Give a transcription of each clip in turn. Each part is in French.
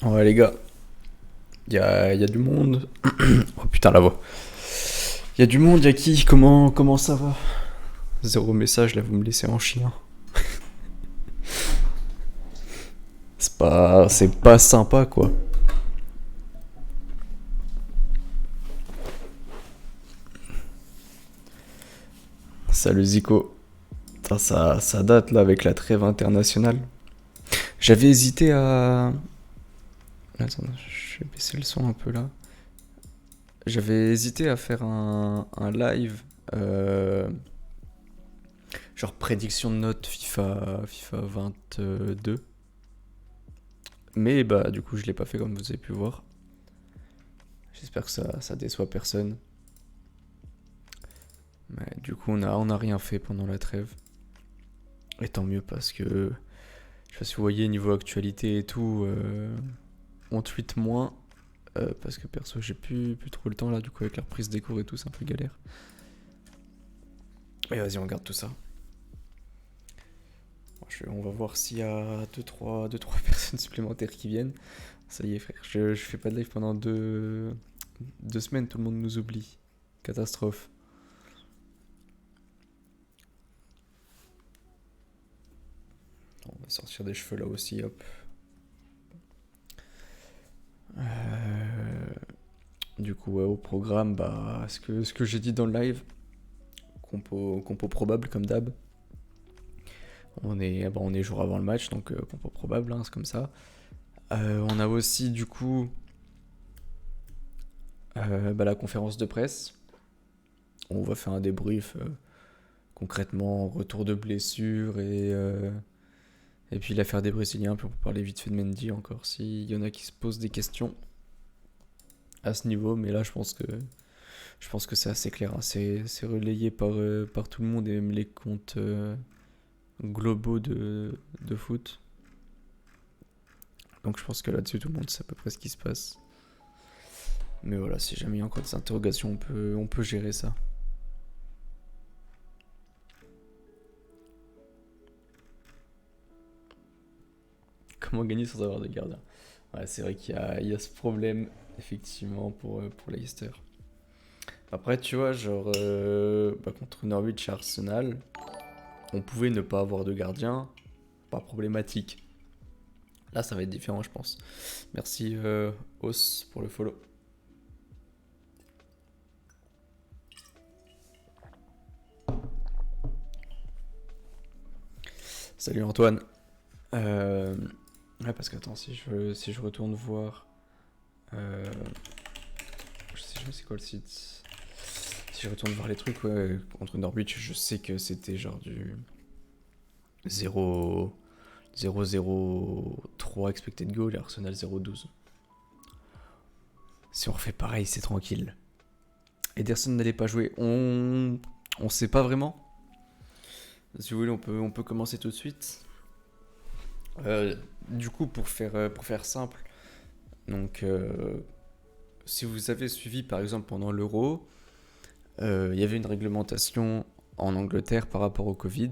Ouais, les gars, y a du monde. Oh putain, la voix. Y a du monde, y a qui? Comment ça va? Zéro message, là, vous me laissez en chien. C'est pas sympa, quoi. Salut Zico. Putain, ça date, là, avec la trêve internationale. J'avais hésité à. Attends, je vais baisser le son un peu, là. J'avais hésité à faire un live. euh, genre prédiction de notes FIFA 22. Mais bah, du coup, je l'ai pas fait comme vous avez pu voir. J'espère que ça déçoit personne. Mais du coup, on a rien fait pendant la trêve. Et tant mieux parce que, je sais pas si vous voyez, niveau actualité et tout, on tweet moins. Parce que perso, j'ai plus trop le temps là, du coup, avec la reprise des cours et tout, c'est un peu galère. Et vas-y, on garde tout ça. On va voir s'il y a deux, trois personnes supplémentaires qui viennent. Ça y est, frère, je fais pas de live pendant deux semaines, tout le monde nous oublie. Catastrophe. On va sortir des cheveux là aussi, hop. Euh, Du coup, ouais, au programme, bah, ce que j'ai dit dans le live, compo probable comme d'hab. On est jour avant le match, donc compo probable, hein, c'est comme ça. On a aussi, du coup, bah, la conférence de presse. On va faire un débrief concrètement, retour de blessure et puis l'affaire des Brésiliens. Puis on peut parler vite fait de Mendy encore, s'il y en a qui se posent des questions à ce niveau. Mais là, je pense que c'est assez clair, hein. C'est relayé par tout le monde et même les comptes globaux de foot. Donc je pense que là-dessus, tout le monde sait à peu près ce qui se passe. Mais voilà, si jamais il y a encore des interrogations, on peut gérer ça. Comment gagner sans avoir de gardien? Ouais, c'est vrai qu'il y a ce problème, effectivement, pour Leicester. Après, tu vois, genre, bah, contre Norwich et Arsenal, on pouvait ne pas avoir de gardien, pas problématique. Là, ça va être différent, je pense. Merci, Os, pour le follow. Salut Antoine. Euh, Ouais, parce que attends, si je retourne voir. euh, Je sais jamais c'est quoi le site. Si je retourne voir les trucs, ouais, contre Norwich, je sais que c'était genre du 0 0-0-3 expected goal et Arsenal 0-12. Si on refait pareil, c'est tranquille. Ederson n'allait pas jouer. On sait pas vraiment. Si vous voulez, on peut commencer tout de suite. Du coup, pour faire simple, donc si vous avez suivi par exemple pendant l'Euro, il y avait une réglementation en Angleterre par rapport au Covid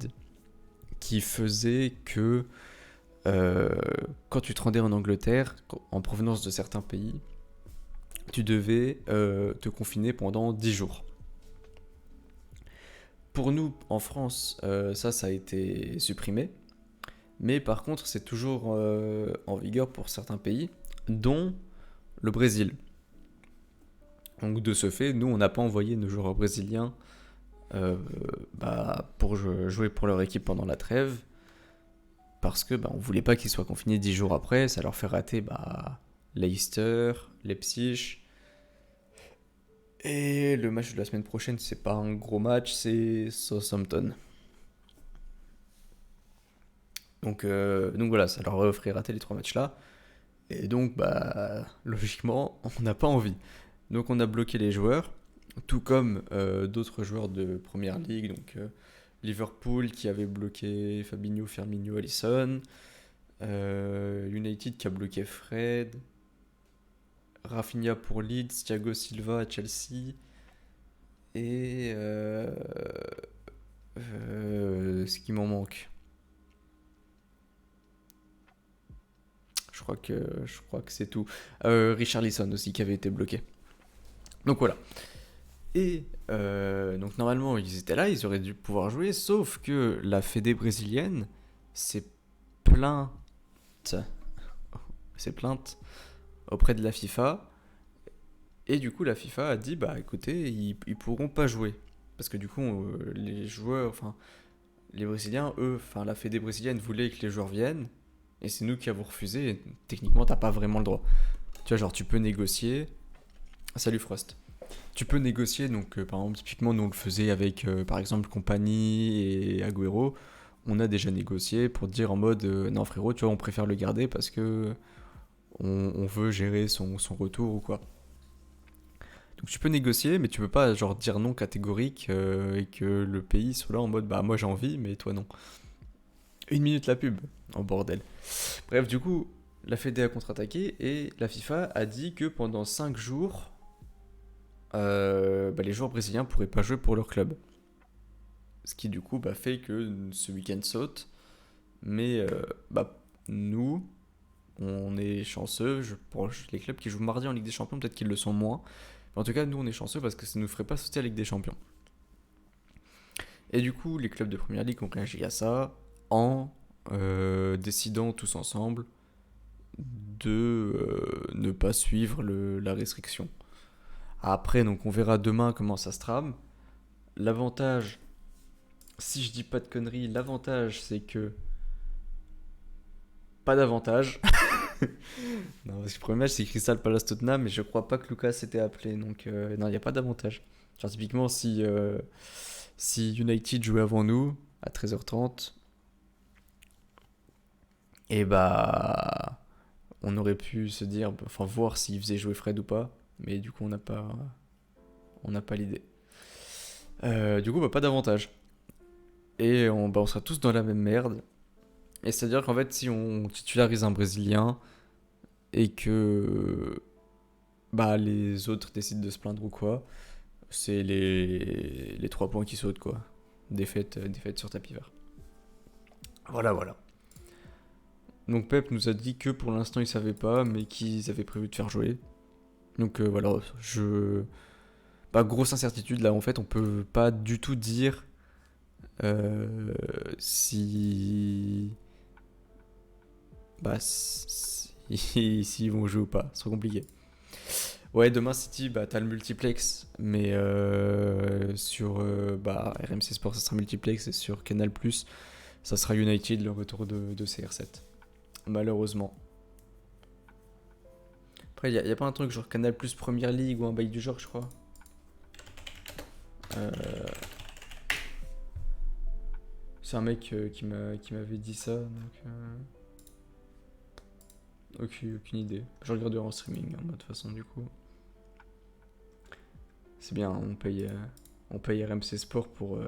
qui faisait que euh, quand tu te rendais en Angleterre, en provenance de certains pays, tu devais te confiner pendant 10 jours. Pour nous, en France, ça a été supprimé. Mais par contre, c'est toujours en vigueur pour certains pays, dont le Brésil. Donc de ce fait, nous, on n'a pas envoyé nos joueurs brésiliens bah, pour jouer pour leur équipe pendant la trêve, parce que bah, on voulait pas qu'ils soient confinés 10 jours après, ça leur fait rater bah, Leicester, Leipzig. Et le match de la semaine prochaine, c'est pas un gros match, c'est Southampton. Donc voilà, ça leur ferait rater les trois matchs là. Et donc, bah, logiquement, on n'a pas envie. Donc on a bloqué les joueurs, tout comme d'autres joueurs de Première Ligue, donc Liverpool qui avait bloqué Fabinho, Firmino, Alisson, United qui a bloqué Fred, Rafinha pour Leeds, Thiago Silva à Chelsea, et ce qui m'en manque. Je crois que c'est tout. Richarlison aussi qui avait été bloqué. Donc voilà. Et donc normalement ils étaient là, ils auraient dû pouvoir jouer, sauf que la Fédé brésilienne s'est plainte, s'est plainte auprès de la FIFA. Et du coup la FIFA a dit bah écoutez ils pourront pas jouer parce que du coup les joueurs, enfin les Brésiliens, eux, enfin la Fédé brésilienne voulait que les joueurs viennent et c'est nous qui avons refusé. Et techniquement t'as pas vraiment le droit. Tu vois genre tu peux négocier. Salut Frost. Tu peux négocier, donc par exemple, typiquement, nous on le faisait avec par exemple Compagnie et Agüero. On a déjà négocié pour dire en mode non frérot, tu vois, on préfère le garder parce que on veut gérer son retour ou quoi. Donc tu peux négocier, mais tu peux pas genre dire non catégorique et que le pays soit là en mode bah moi j'ai envie, mais toi non. Une minute la pub, oh bordel. Bref, du coup, la Fédé a contre-attaqué et la FIFA a dit que pendant 5 jours, les joueurs brésiliens pourraient pas jouer pour leur club. Ce qui du coup fait que ce week-end saute. Mais nous, on est chanceux. Pour les clubs qui jouent mardi en Ligue des Champions, peut-être qu'ils le sont moins. Mais en tout cas, nous, on est chanceux parce que ça ne nous ferait pas sauter à la Ligue des Champions. Et du coup, les clubs de Première Ligue ont réagi à ça en décidant tous ensemble de ne pas suivre la restriction. Après, donc on verra demain comment ça se trame. L'avantage, si je dis pas de conneries, l'avantage c'est que pas d'avantage. Non, parce que le premier match c'est Crystal Palace Tottenham, mais je crois pas que Lucas était appelé, donc non, il n'y a pas d'avantage. Genre typiquement si United jouait avant nous à 13h30, et bah on aurait pu se dire, enfin voir s'il faisait jouer Fred ou pas, mais du coup on n'a pas l'idée. Du coup pas d'avantage. Et on sera tous dans la même merde. Et c'est-à-dire qu'en fait, si on titularise un Brésilien et que les autres décident de se plaindre ou quoi, c'est les 3 points qui sautent, quoi. Défaite sur tapis vert. Voilà, voilà. Donc Pep nous a dit que pour l'instant ils savaient pas, mais qu'ils avaient prévu de faire jouer. Donc voilà, grosse incertitude là, en fait, on peut pas du tout dire si s'ils vont jouer ou pas, c'est trop compliqué. Ouais, demain City, t'as le multiplex, mais sur RMC Sport ça sera multiplex et sur Canal+, ça sera United, le retour de CR7. Malheureusement. Après, y a pas un truc genre Canal+, Première Ligue ou un bail du genre, je crois. C'est un mec qui m'avait dit ça, donc... Aucune idée. Je regarderai en streaming, de toute façon, du coup. C'est bien, on paye RMC Sport pour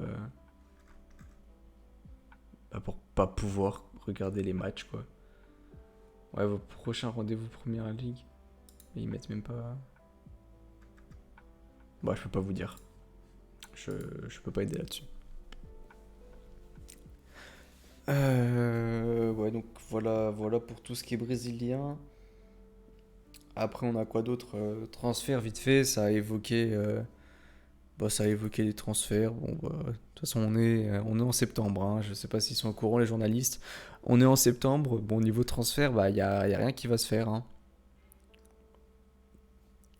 pas pouvoir regarder les matchs, quoi. Ouais, vos prochains rendez-vous Première Ligue. Mais ils mettent même pas... je peux pas vous dire. Je peux pas aider là-dessus. Ouais, donc voilà pour tout ce qui est brésilien. Après, on a quoi d'autre? Transfert vite fait, ça a évoqué les transferts. Bon, de toute façon, on est en septembre. Hein. Je sais pas s'ils sont au courant, les journalistes. On est en septembre. Bon, niveau transfert, y a rien qui va se faire. Hein.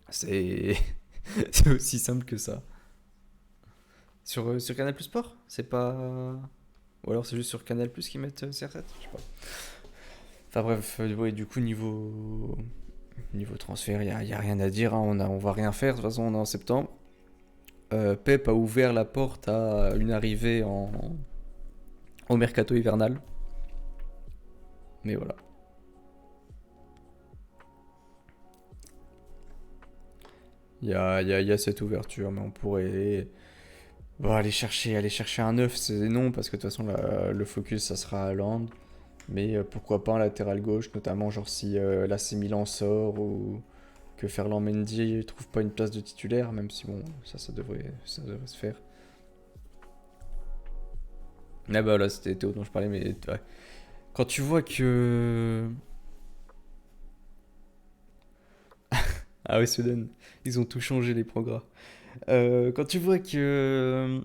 C'est c'est aussi simple que ça. Sur Canal Plus Sport? C'est pas. Ou alors c'est juste sur Canal Plus qu'ils mettent CR7? Je sais pas. Enfin bref, ouais, du coup, niveau transfert, y a rien à dire. Hein. On va rien faire. De toute façon, on est en septembre. Pep a ouvert la porte à une arrivée au mercato hivernal. Mais voilà. Il y a cette ouverture, mais on pourrait aller chercher un neuf, c'est non, parce que de toute façon, le focus, ça sera à Land. Mais pourquoi pas un latéral gauche, notamment genre si l'AC Milan sort ou que Ferland Mendy trouve pas une place de titulaire, même si bon, ça devrait se faire. Là, c'était Théo dont je parlais, mais ouais. Quand tu vois que Ah oui, Sweden, ils ont tout changé les progrès. Quand tu vois que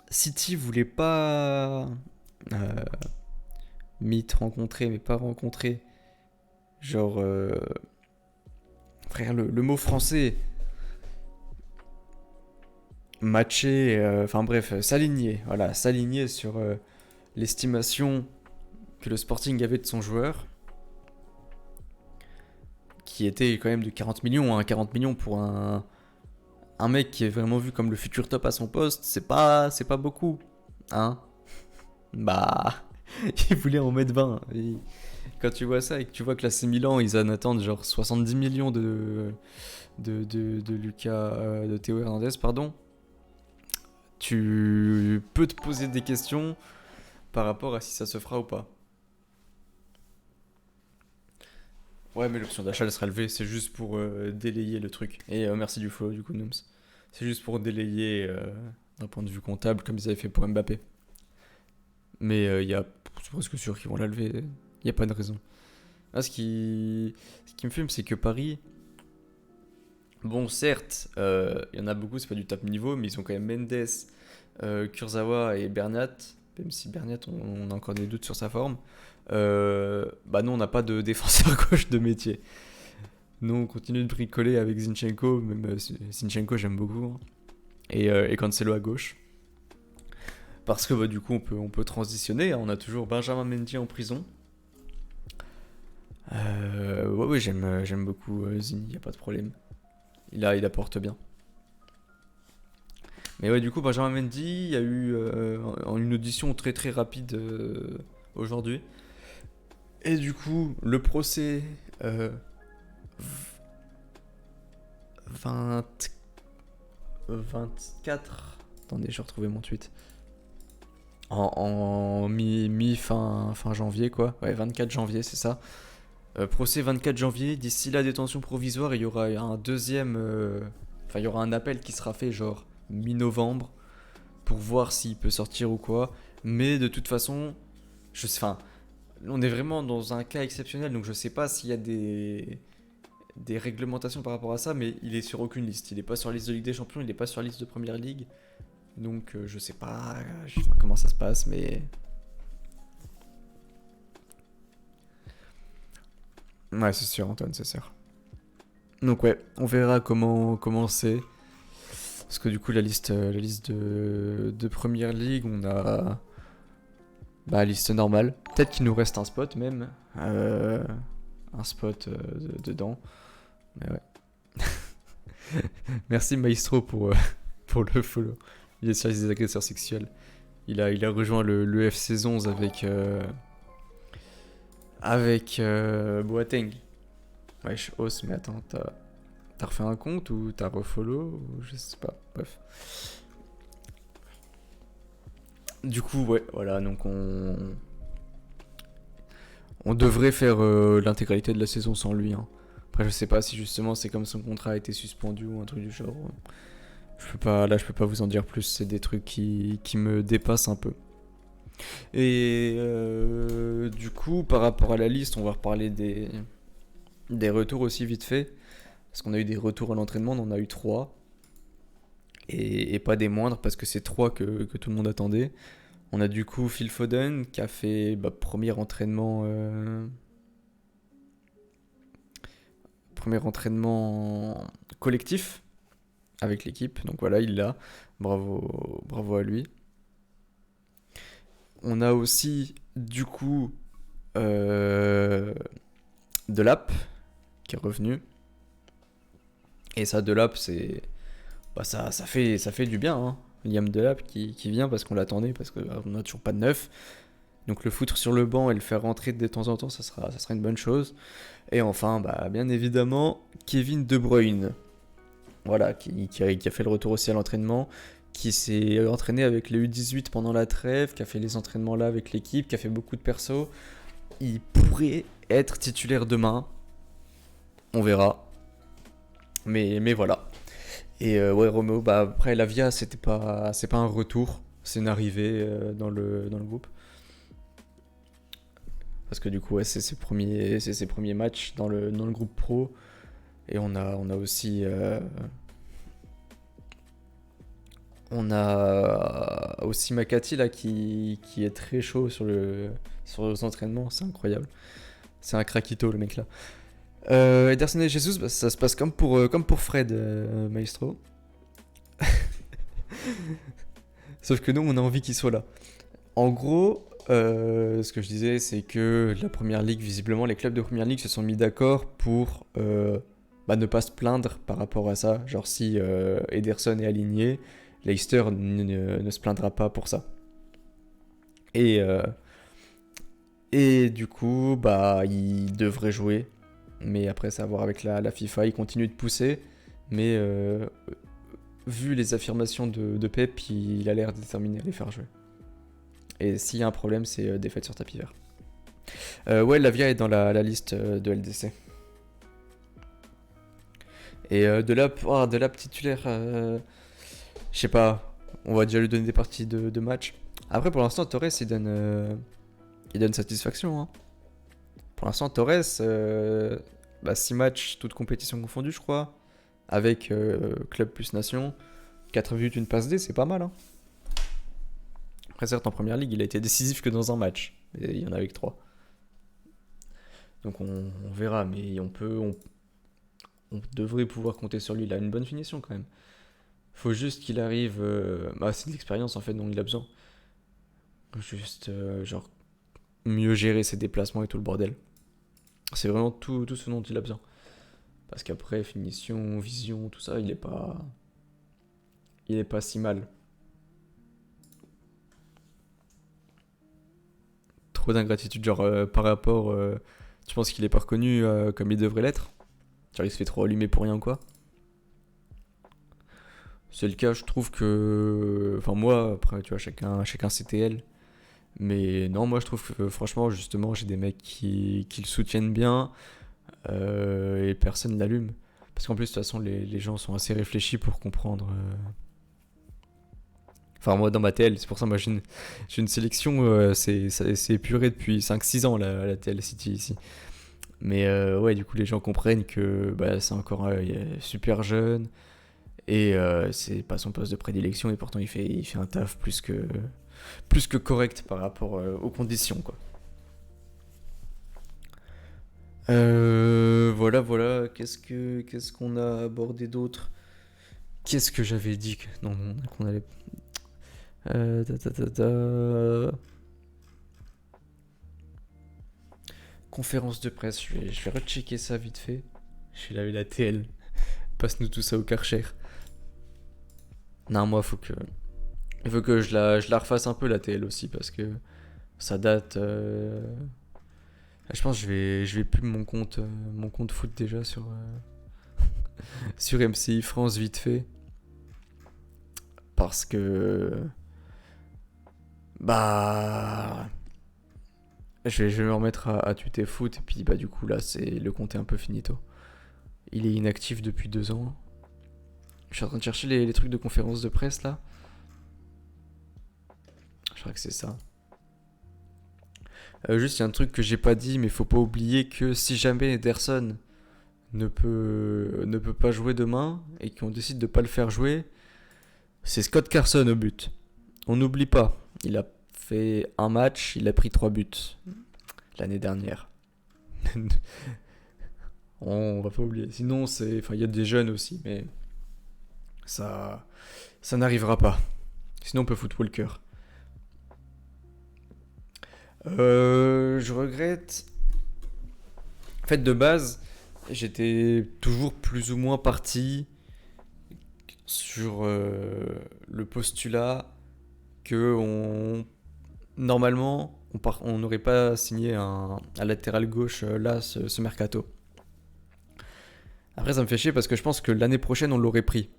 City voulait pas euh, meet rencontrer, mais pas rencontrer, genre, frère, le mot français, matcher, enfin bref, s'aligner, voilà, s'aligner sur l'estimation que le Sporting avait de son joueur, qui était quand même de 40 millions, hein, 40 millions pour un mec qui est vraiment vu comme le futur top à son poste, c'est pas beaucoup, hein. Bah, il voulait en mettre 20. Et quand tu vois ça et que tu vois que la C Milan, ils en attendent genre 70 millions de Lucas, de Théo Hernandez, pardon, tu peux te poser des questions par rapport à si ça se fera ou pas. Ouais, mais l'option d'achat elle sera levée, c'est juste pour délayer le truc. Et merci du follow du coup, Nooms. C'est juste pour délayer d'un point de vue comptable, comme ils avaient fait pour Mbappé. Mais c'est presque sûr qu'ils vont la lever. Il n'y a pas de raison. Ah, ce qui me fume, c'est que Paris, bon, certes, il y en a beaucoup, c'est pas du top niveau, mais ils ont quand même Mendes, Kurzawa et Bernat. Même si Bernat, on a encore des doutes sur sa forme. Bah non, on n'a pas de défenseur gauche de métier. Nous, on continue de bricoler avec Zinchenko, même Zinchenko, j'aime beaucoup. Hein. Et Cancelo à gauche. Parce que bah, du coup, on peut transitionner. Hein. On a toujours Benjamin Mendy en prison. Ouais, j'aime beaucoup Zini, y a pas de problème. Il apporte bien. Mais ouais, du coup, Benjamin Mendy, il y a eu une audition très très rapide aujourd'hui. Et du coup, le procès 20, 24. Attendez, je vais retrouver mon tweet. En fin janvier, quoi. Ouais, 24 janvier, c'est ça. Procès 24 janvier. D'ici la détention provisoire, il y aura un deuxième. Enfin, il y aura un appel qui sera fait, genre mi-novembre, pour voir s'il peut sortir ou quoi. Mais de toute façon, enfin, on est vraiment dans un cas exceptionnel, donc je sais pas s'il y a des réglementations par rapport à ça, mais il est sur aucune liste. Il est pas sur la liste de Ligue des Champions, il est pas sur la liste de Première Ligue. Donc je sais pas comment ça se passe, mais ouais, c'est sûr, Antoine, c'est sûr. Donc ouais, on verra comment c'est. Parce que du coup, la liste de Première Ligue, on a bah liste normale. Peut-être qu'il nous reste un spot même, un spot dedans. Mais ouais. Merci Maestro pour le follow. Il est sur les agresseurs sexuels. Il a rejoint le FC 11 avec Boateng. Wesh, os, mais attends, t'as refait un compte ou t'as refollow ou je sais pas, bref. Du coup, ouais, voilà, donc on devrait faire l'intégralité de la saison sans lui. Hein. Après, je sais pas si justement c'est comme son contrat a été suspendu ou un truc du genre. Je peux pas vous en dire plus, c'est des trucs qui me dépassent un peu. Et du coup, par rapport à la liste, on va reparler des retours aussi vite fait. Parce qu'on a eu des retours à l'entraînement, on en a eu 3. Et pas des moindres, parce que c'est 3 que tout le monde attendait. On a du coup Phil Foden qui a fait premier entraînement collectif avec l'équipe. Donc voilà, il l'a. Bravo à lui. On a aussi du coup Delap qui est revenu. Et ça, Delap, ça fait du bien. Hein. Liam Delap qui vient parce qu'on l'attendait, parce qu'on n'a toujours pas de neuf. Donc le foutre sur le banc et le faire rentrer de temps en temps, ça sera une bonne chose. Et enfin, bien évidemment, Kevin De Bruyne. Voilà, qui a fait le retour aussi à l'entraînement, qui s'est entraîné avec les U18 pendant la trêve, qui a fait les entraînements là avec l'équipe, qui a fait beaucoup de persos. Il pourrait être titulaire demain. On verra. Mais voilà. Et ouais, Romeo, après Lavia, c'est pas un retour, c'est une arrivée dans le groupe. Parce que du coup, ouais, c'est ses premiers matchs dans le groupe pro. Et on a aussi... on a aussi Makati là qui est très chaud sur les entraînements, c'est incroyable. C'est un craquito le mec là. Ederson et Jesus, bah, ça se passe comme pour Fred, Maestro. Sauf que nous, on a envie qu'il soit là. En gros, ce que je disais, c'est que la première ligue, visiblement, les clubs de première ligue se sont mis d'accord pour ne pas se plaindre par rapport à ça. Genre, si Ederson est aligné, Leicester ne se plaindra pas pour ça. Et du coup, bah, il devrait jouer. Mais après, ça à voir avec la FIFA. Il continue de pousser. Mais vu les affirmations de Pep, il a l'air déterminé à les faire jouer. Et s'il y a un problème, c'est défaite sur tapis vert. Ouais, Lavia est dans la liste de LDC. Et de la titulaire, je sais pas, on va déjà lui donner des parties de match. Après, pour l'instant, Torres, il donne satisfaction. Hein. Pour l'instant, Torres, 6 matchs, toutes compétitions confondues, je crois, avec club plus nation, 4 buts, une passe D, c'est pas mal. Hein. Après, certes, en première ligue, il a été décisif que dans un match, et il y en a avec 3. Donc on verra, mais on devrait pouvoir compter sur lui. Il a une bonne finition quand même. Faut juste qu'il arrive. C'est de l'expérience en fait dont il a besoin. Juste, mieux gérer ses déplacements et tout le bordel. C'est vraiment tout ce dont il a besoin. Parce qu'après, finition, vision, tout ça, il est pas si mal. Trop d'ingratitude, genre par rapport. Tu penses qu'il est pas reconnu comme il devrait l'être? Genre il se fait trop allumer pour rien ou quoi? C'est le cas, je trouve que. Enfin, moi, après, tu vois, chacun CTL. Mais non, moi, je trouve que franchement, justement, j'ai des mecs qui le soutiennent bien et personne l'allume. Parce qu'en plus, de toute façon, les gens sont assez réfléchis pour comprendre. Enfin, moi, dans ma TL, c'est pour ça, moi, j'ai une sélection, c'est épuré depuis 5-6 ans, la TL City ici. Mais ouais, du coup, les gens comprennent que c'est encore super jeune. Et c'est pas son poste de prédilection, et pourtant il fait un taf plus que correct par rapport aux conditions, quoi. Voilà. Qu'est-ce qu'on a abordé d'autre? Qu'est-ce que j'avais dit qu'on allait. Conférence de presse, je vais rechecker ça vite fait. Je vais laver la TL. Passe-nous tout ça au Karcher. Non, moi, il faut que je la refasse un peu la TL aussi parce que ça date. Je pense que je vais plus mon compte foot déjà sur MCI France vite fait parce que je vais me remettre à tweeter foot et puis du coup là le compte est un peu finito. Il est inactif depuis 2 ans. Je suis en train de chercher les trucs de conférence de presse là. Je crois que c'est ça. Juste, il y a un truc que j'ai pas dit, mais faut pas oublier que si jamais Ederson ne peut pas jouer demain et qu'on décide de pas le faire jouer, c'est Scott Carson au but. On n'oublie pas, il a fait un match, il a pris 3 buts l'année dernière. On va pas oublier. Sinon, il y a des jeunes aussi, mais ça n'arrivera pas. Sinon, on peut footwalker. Je regrette. En fait, de base, j'étais toujours plus ou moins parti sur le postulat que normalement, on n'aurait pas signé un latéral gauche là, ce mercato. Après, ça me fait chier parce que je pense que l'année prochaine, on l'aurait pris.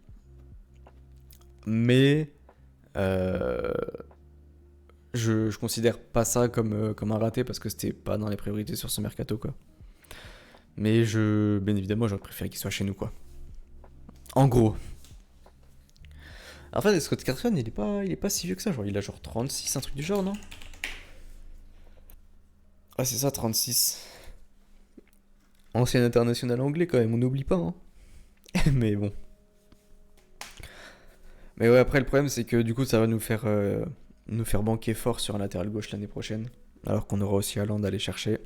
Mais je considère pas ça comme un raté parce que c'était pas dans les priorités sur ce mercato, quoi. Mais bien évidemment, j'aurais préféré qu'il soit chez nous, quoi. En gros. En fait, Scott Carson, il est pas si vieux que ça. Genre, il a genre 36, un truc du genre, non? Ah, c'est ça, 36. Ancien international anglais quand même, on n'oublie pas, hein. Mais bon. Mais ouais, après le problème c'est que du coup ça va nous faire banquer fort sur un latéral gauche l'année prochaine. Alors qu'on aura aussi Haaland à aller chercher.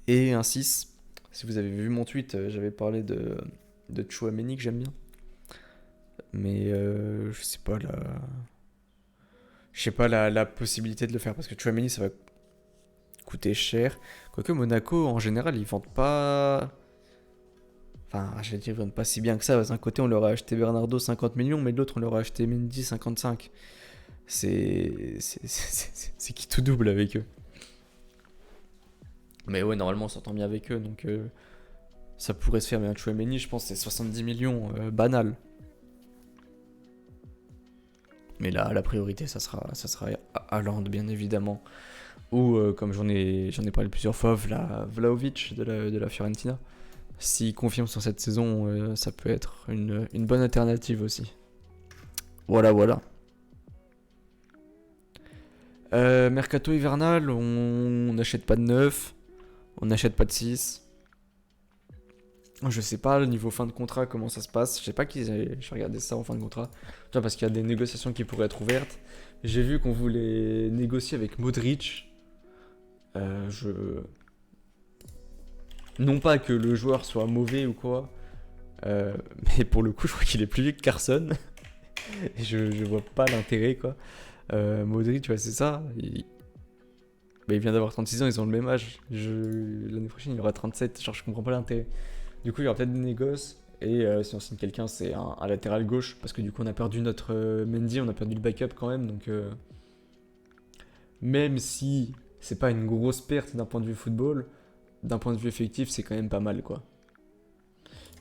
Et un 6. Si vous avez vu mon tweet, j'avais parlé de Tchouaméni que j'aime bien. Mais je sais pas la possibilité de le faire parce que Tchouaméni ça va coûter cher. Quoique Monaco en général ils vendent pas. Enfin, je vais dire, ils vendent pas si bien que ça. D'un côté, on leur a acheté Bernardo 50 millions, mais de l'autre, on leur a acheté Mendy 55. C'est qui tout double avec eux. Mais ouais, normalement, on s'entend bien avec eux, donc ça pourrait se faire. Mais un Chouameni, je pense, c'est 70 millions, banal. Mais là, la priorité, ça sera Haaland, bien évidemment. Ou, comme j'en ai parlé plusieurs fois, Vlahovic de la Fiorentina. S'il confirme sur cette saison, ça peut être une bonne alternative aussi. Voilà, voilà. Mercato hivernal, on n'achète pas de 9, on n'achète pas de 6. Je sais pas, le niveau fin de contrat, comment ça se passe. Je sais pas qui. Je vais regarder ça en fin de contrat. Tu vois, parce qu'il y a des négociations qui pourraient être ouvertes. J'ai vu qu'on voulait négocier avec Modric. Je. Non pas que le joueur soit mauvais ou quoi, mais pour le coup, je crois qu'il est plus vieux que Carson. Et je vois pas l'intérêt, quoi. Modric, tu vois, c'est ça. Il vient d'avoir 36 ans, ils ont le même âge. L'année prochaine, il aura 37. Genre, je comprends pas l'intérêt. Du coup, il y aura peut-être des négoces. Et si on signe quelqu'un, c'est un latéral gauche. Parce que du coup, on a perdu notre Mendy, on a perdu le backup quand même. Donc, même si c'est pas une grosse perte d'un point de vue football, d'un point de vue effectif, c'est quand même pas mal, quoi.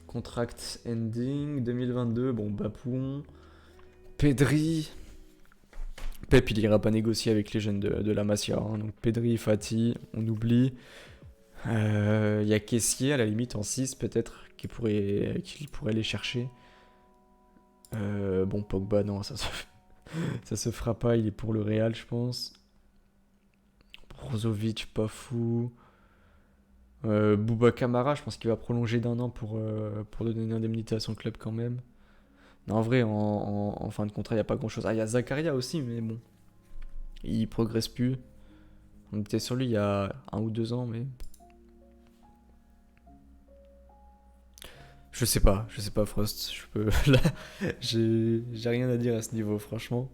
Contract ending 2022. Bon, Bapouon. Pedri. Pep, il ira pas négocier avec les jeunes de la Masia. Hein. Donc Pedri, Fati, on oublie. Il y a Kessier à la limite en 6 peut-être qu'il pourrait les chercher. Bon, Pogba, non, ça se fera pas. Il est pour le Real, je pense. Brozovic, pas fou. Bouba Kamara, je pense qu'il va prolonger d'un an pour donner une indemnité à son club quand même. Non, en vrai, en fin de contrat, il n'y a pas grand-chose. Ah, il y a Zakaria aussi, mais bon. Il progresse plus. On était sur lui il y a 1 ou 2 ans, mais... Je sais pas, Frost. Là, j'ai rien à dire à ce niveau, franchement.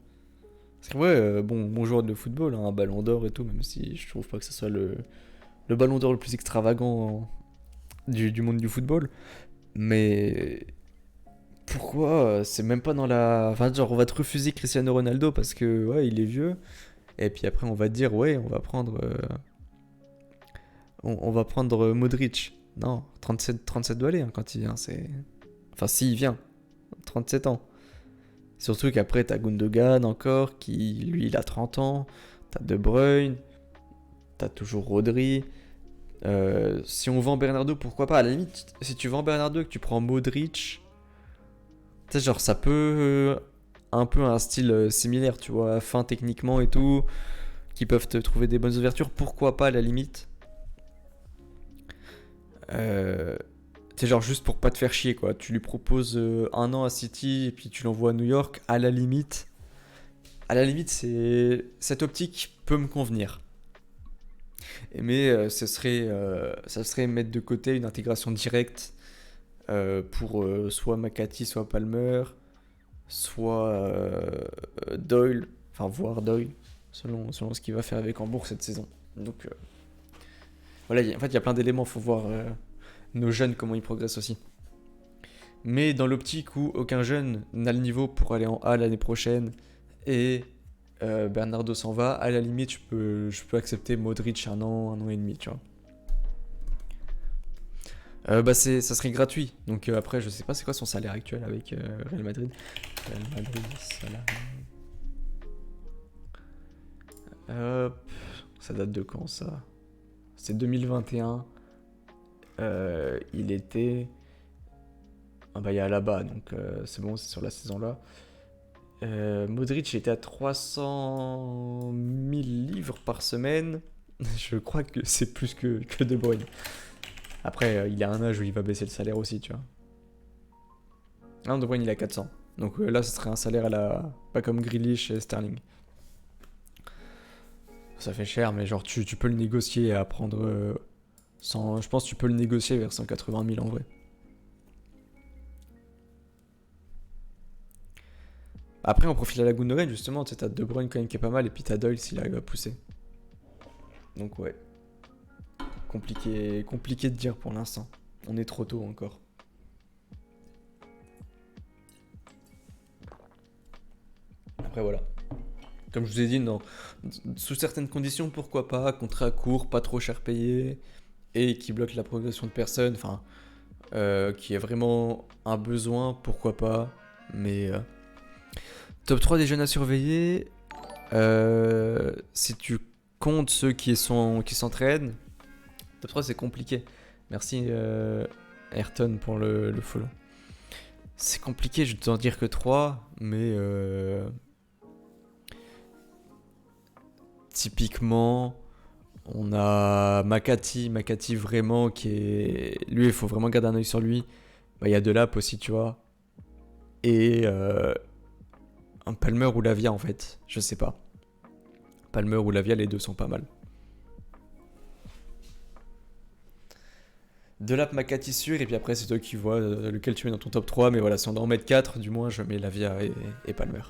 Parce que ouais, bon joueur de football, hein, un ballon d'or et tout, même si je trouve pas que ce soit le ballon d'or le plus extravagant du monde du football. Mais pourquoi c'est même pas dans la... Enfin, genre, on va te refuser Cristiano Ronaldo parce que, ouais, il est vieux. Et puis après, on va te dire, ouais, on va prendre Modric. Non, 37 doit aller hein, quand il vient. Enfin, s'il vient. 37 ans. Surtout qu'après, t'as Gundogan encore, qui lui, il a 30 ans. T'as De Bruyne. T'as toujours Rodri. Si on vend Bernardo, pourquoi pas? À la limite, si tu vends Bernardo et que tu prends Modric, tu sais, genre, ça peut un peu un style similaire, tu vois, fin techniquement et tout, qui peuvent te trouver des bonnes ouvertures, pourquoi pas à la limite. C'est genre juste pour pas te faire chier, quoi. Tu lui proposes 1 an à City et puis tu l'envoies à New York, à la limite. À la limite, cette optique peut me convenir. Mais ça serait mettre de côté une intégration directe pour soit McCarthy, soit Palmer, soit Doyle, enfin voire Doyle, selon ce qu'il va faire avec Hambourg cette saison. Donc voilà, en fait il y a plein d'éléments, faut voir nos jeunes comment ils progressent aussi. Mais dans l'optique où aucun jeune n'a le niveau pour aller en A l'année prochaine et Bernardo s'en va, à la limite je peux accepter Modric 1 an et demi, tu vois. Ça serait gratuit. Donc après, je sais pas c'est quoi son salaire actuel avec Real Madrid. Real Madrid, salaire. Hop, ça date de quand ça? C'est 2021. Il était... Ah bah il y a Alaba, donc c'est bon, c'est sur la saison là. Modric était à 300 000 livres par semaine. Je crois que c'est plus que De Bruyne. Après, il a un âge où il va baisser le salaire aussi, tu vois. Ah, De Bruyne, il a 400. Donc là, ce serait un salaire à la... Pas comme Grealish et Sterling. Ça fait cher, mais genre, tu peux le négocier à prendre... je pense que tu peux le négocier vers 180 000 en vrai. Après, on profite de la Gundogan, justement. Tu sais, t'as De Bruyne quand même qui est pas mal, et puis t'as Doyle s'il arrive à pousser. Donc ouais. Compliqué de dire pour l'instant. On est trop tôt encore. Après, voilà. Comme je vous ai dit, non. Sous certaines conditions, pourquoi pas. Contrat court, pas trop cher payé, et qui bloque la progression de personne. Enfin, qui est vraiment un besoin, pourquoi pas. Mais top 3 des jeunes à surveiller. Si tu comptes ceux qui s'entraînent, top 3 c'est compliqué. Merci Ayrton pour le follow. C'est compliqué, je dois en dire que 3, mais typiquement, on a Makati vraiment qui est... Lui, il faut vraiment garder un œil sur lui. Bah, il y a Delap aussi, tu vois. Et un Palmer ou Lavia, en fait. Je sais pas. Palmer ou Lavia, les deux sont pas mal. Delap, Makati sûr, et puis après, c'est toi qui vois lequel tu mets dans ton top 3. Mais voilà, si on doit en mettre 4, du moins, je mets Lavia et Palmer.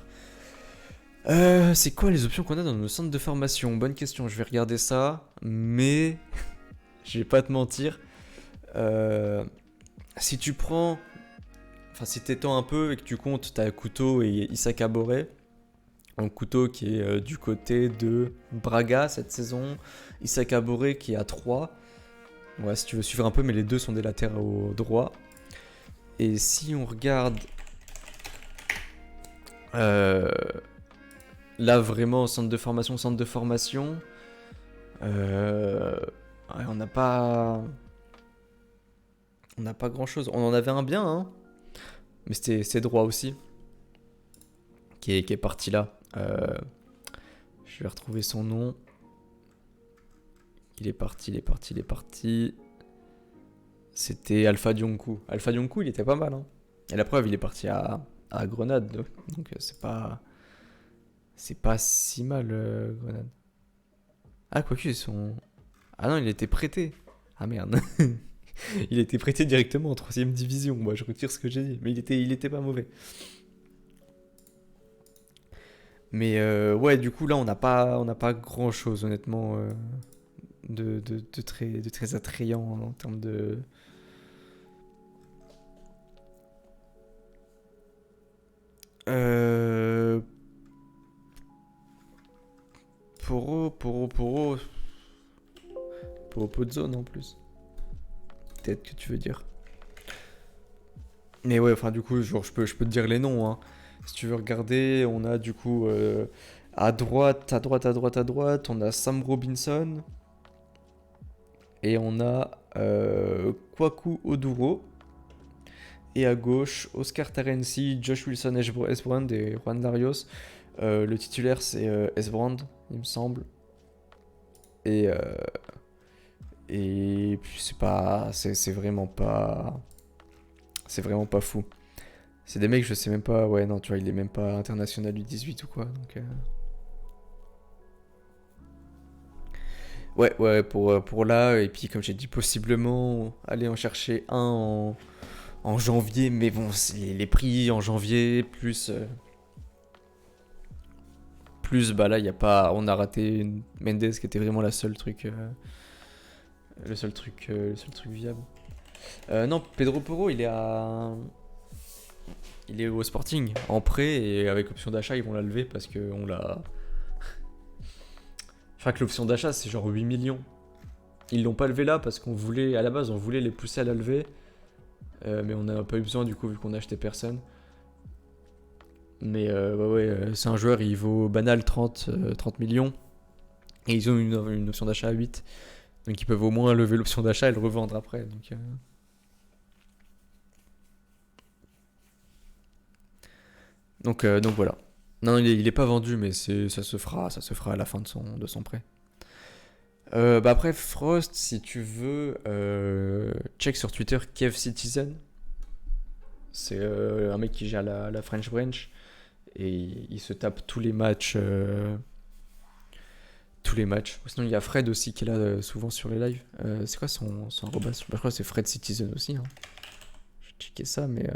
C'est quoi les options qu'on a dans nos centres de formation? Bonne question, je vais regarder ça, mais je vais pas te mentir. Si tu prends, enfin si t'étends un peu et que tu comptes, t'as Couteau et Issa Boré. Un Couteau qui est du côté de Braga cette saison, Issa Boré qui est à 3. Ouais, si tu veux suivre un peu, mais les deux sont des latéraux droits. Et si on regarde là vraiment centre de formation, ouais, on n'a pas grand chose. On en avait un bien, hein, mais c'est droit aussi qui est parti là. Je vais retrouver son nom. Il est parti. C'était Alpha Dionkou. Alpha Dionkou, il était pas mal, hein. Et la preuve, il est parti à Grenade, donc c'est pas si mal, Grenade. Ah, quoique, ils sont... Ah non, il était prêté. Ah merde. Il était prêté directement en 3ème division. Moi, je retire ce que j'ai dit. Mais il était pas mauvais. Mais ouais, du coup, là, on n'a pas grand chose, honnêtement, de très attrayant en termes de. Euh. Poro. Pozzo, en plus. Peut-être que tu veux dire. Mais ouais, enfin, du coup, genre, je peux te dire les noms, hein. Si tu veux regarder, on a du coup à droite, on a Sam Robinson. Et on a Kwaku Oduro. Et à gauche, Oscar Tarensi, Josh Wilson, Esbrand et Juan Larios. Le titulaire, c'est Esbrand, il me semble. Et puis c'est vraiment pas fou. C'est des mecs, je sais même pas, ouais, non, tu vois, il est même pas international U18 ou quoi, donc. Ouais, pour là, et puis comme j'ai dit, possiblement aller en chercher un en janvier, mais bon, c'est les prix en janvier, plus bah là, il y a pas, on a raté une Mendes qui était vraiment le seul truc viable. Non, Pedro Porro, il est au Sporting, en prêt, et avec option d'achat, ils vont la lever parce que on l'a... Je crois que l'option d'achat, c'est genre 8 millions. Ils l'ont pas levé là parce qu'on voulait, à la base, on voulait les pousser à la lever. Mais on n'a pas eu besoin du coup, vu qu'on a acheté personne. Mais ouais, c'est un joueur, il vaut banal 30 millions. Et ils ont une option d'achat à 8. Donc ils peuvent au moins lever l'option d'achat et le revendre après. Donc voilà. Non, il est pas vendu, mais ça se fera à la fin de son prêt. Bah après, Frost, si tu veux, check sur Twitter Kev Citizen. C'est un mec qui gère la French Branch. Et il se tape tous les matchs. Tous les matchs. Sinon, il y a Fred aussi qui est là souvent sur les lives. C'est quoi son arrobas? Je crois que c'est Fred Citizen aussi. Hein. Je vais checker ça, mais.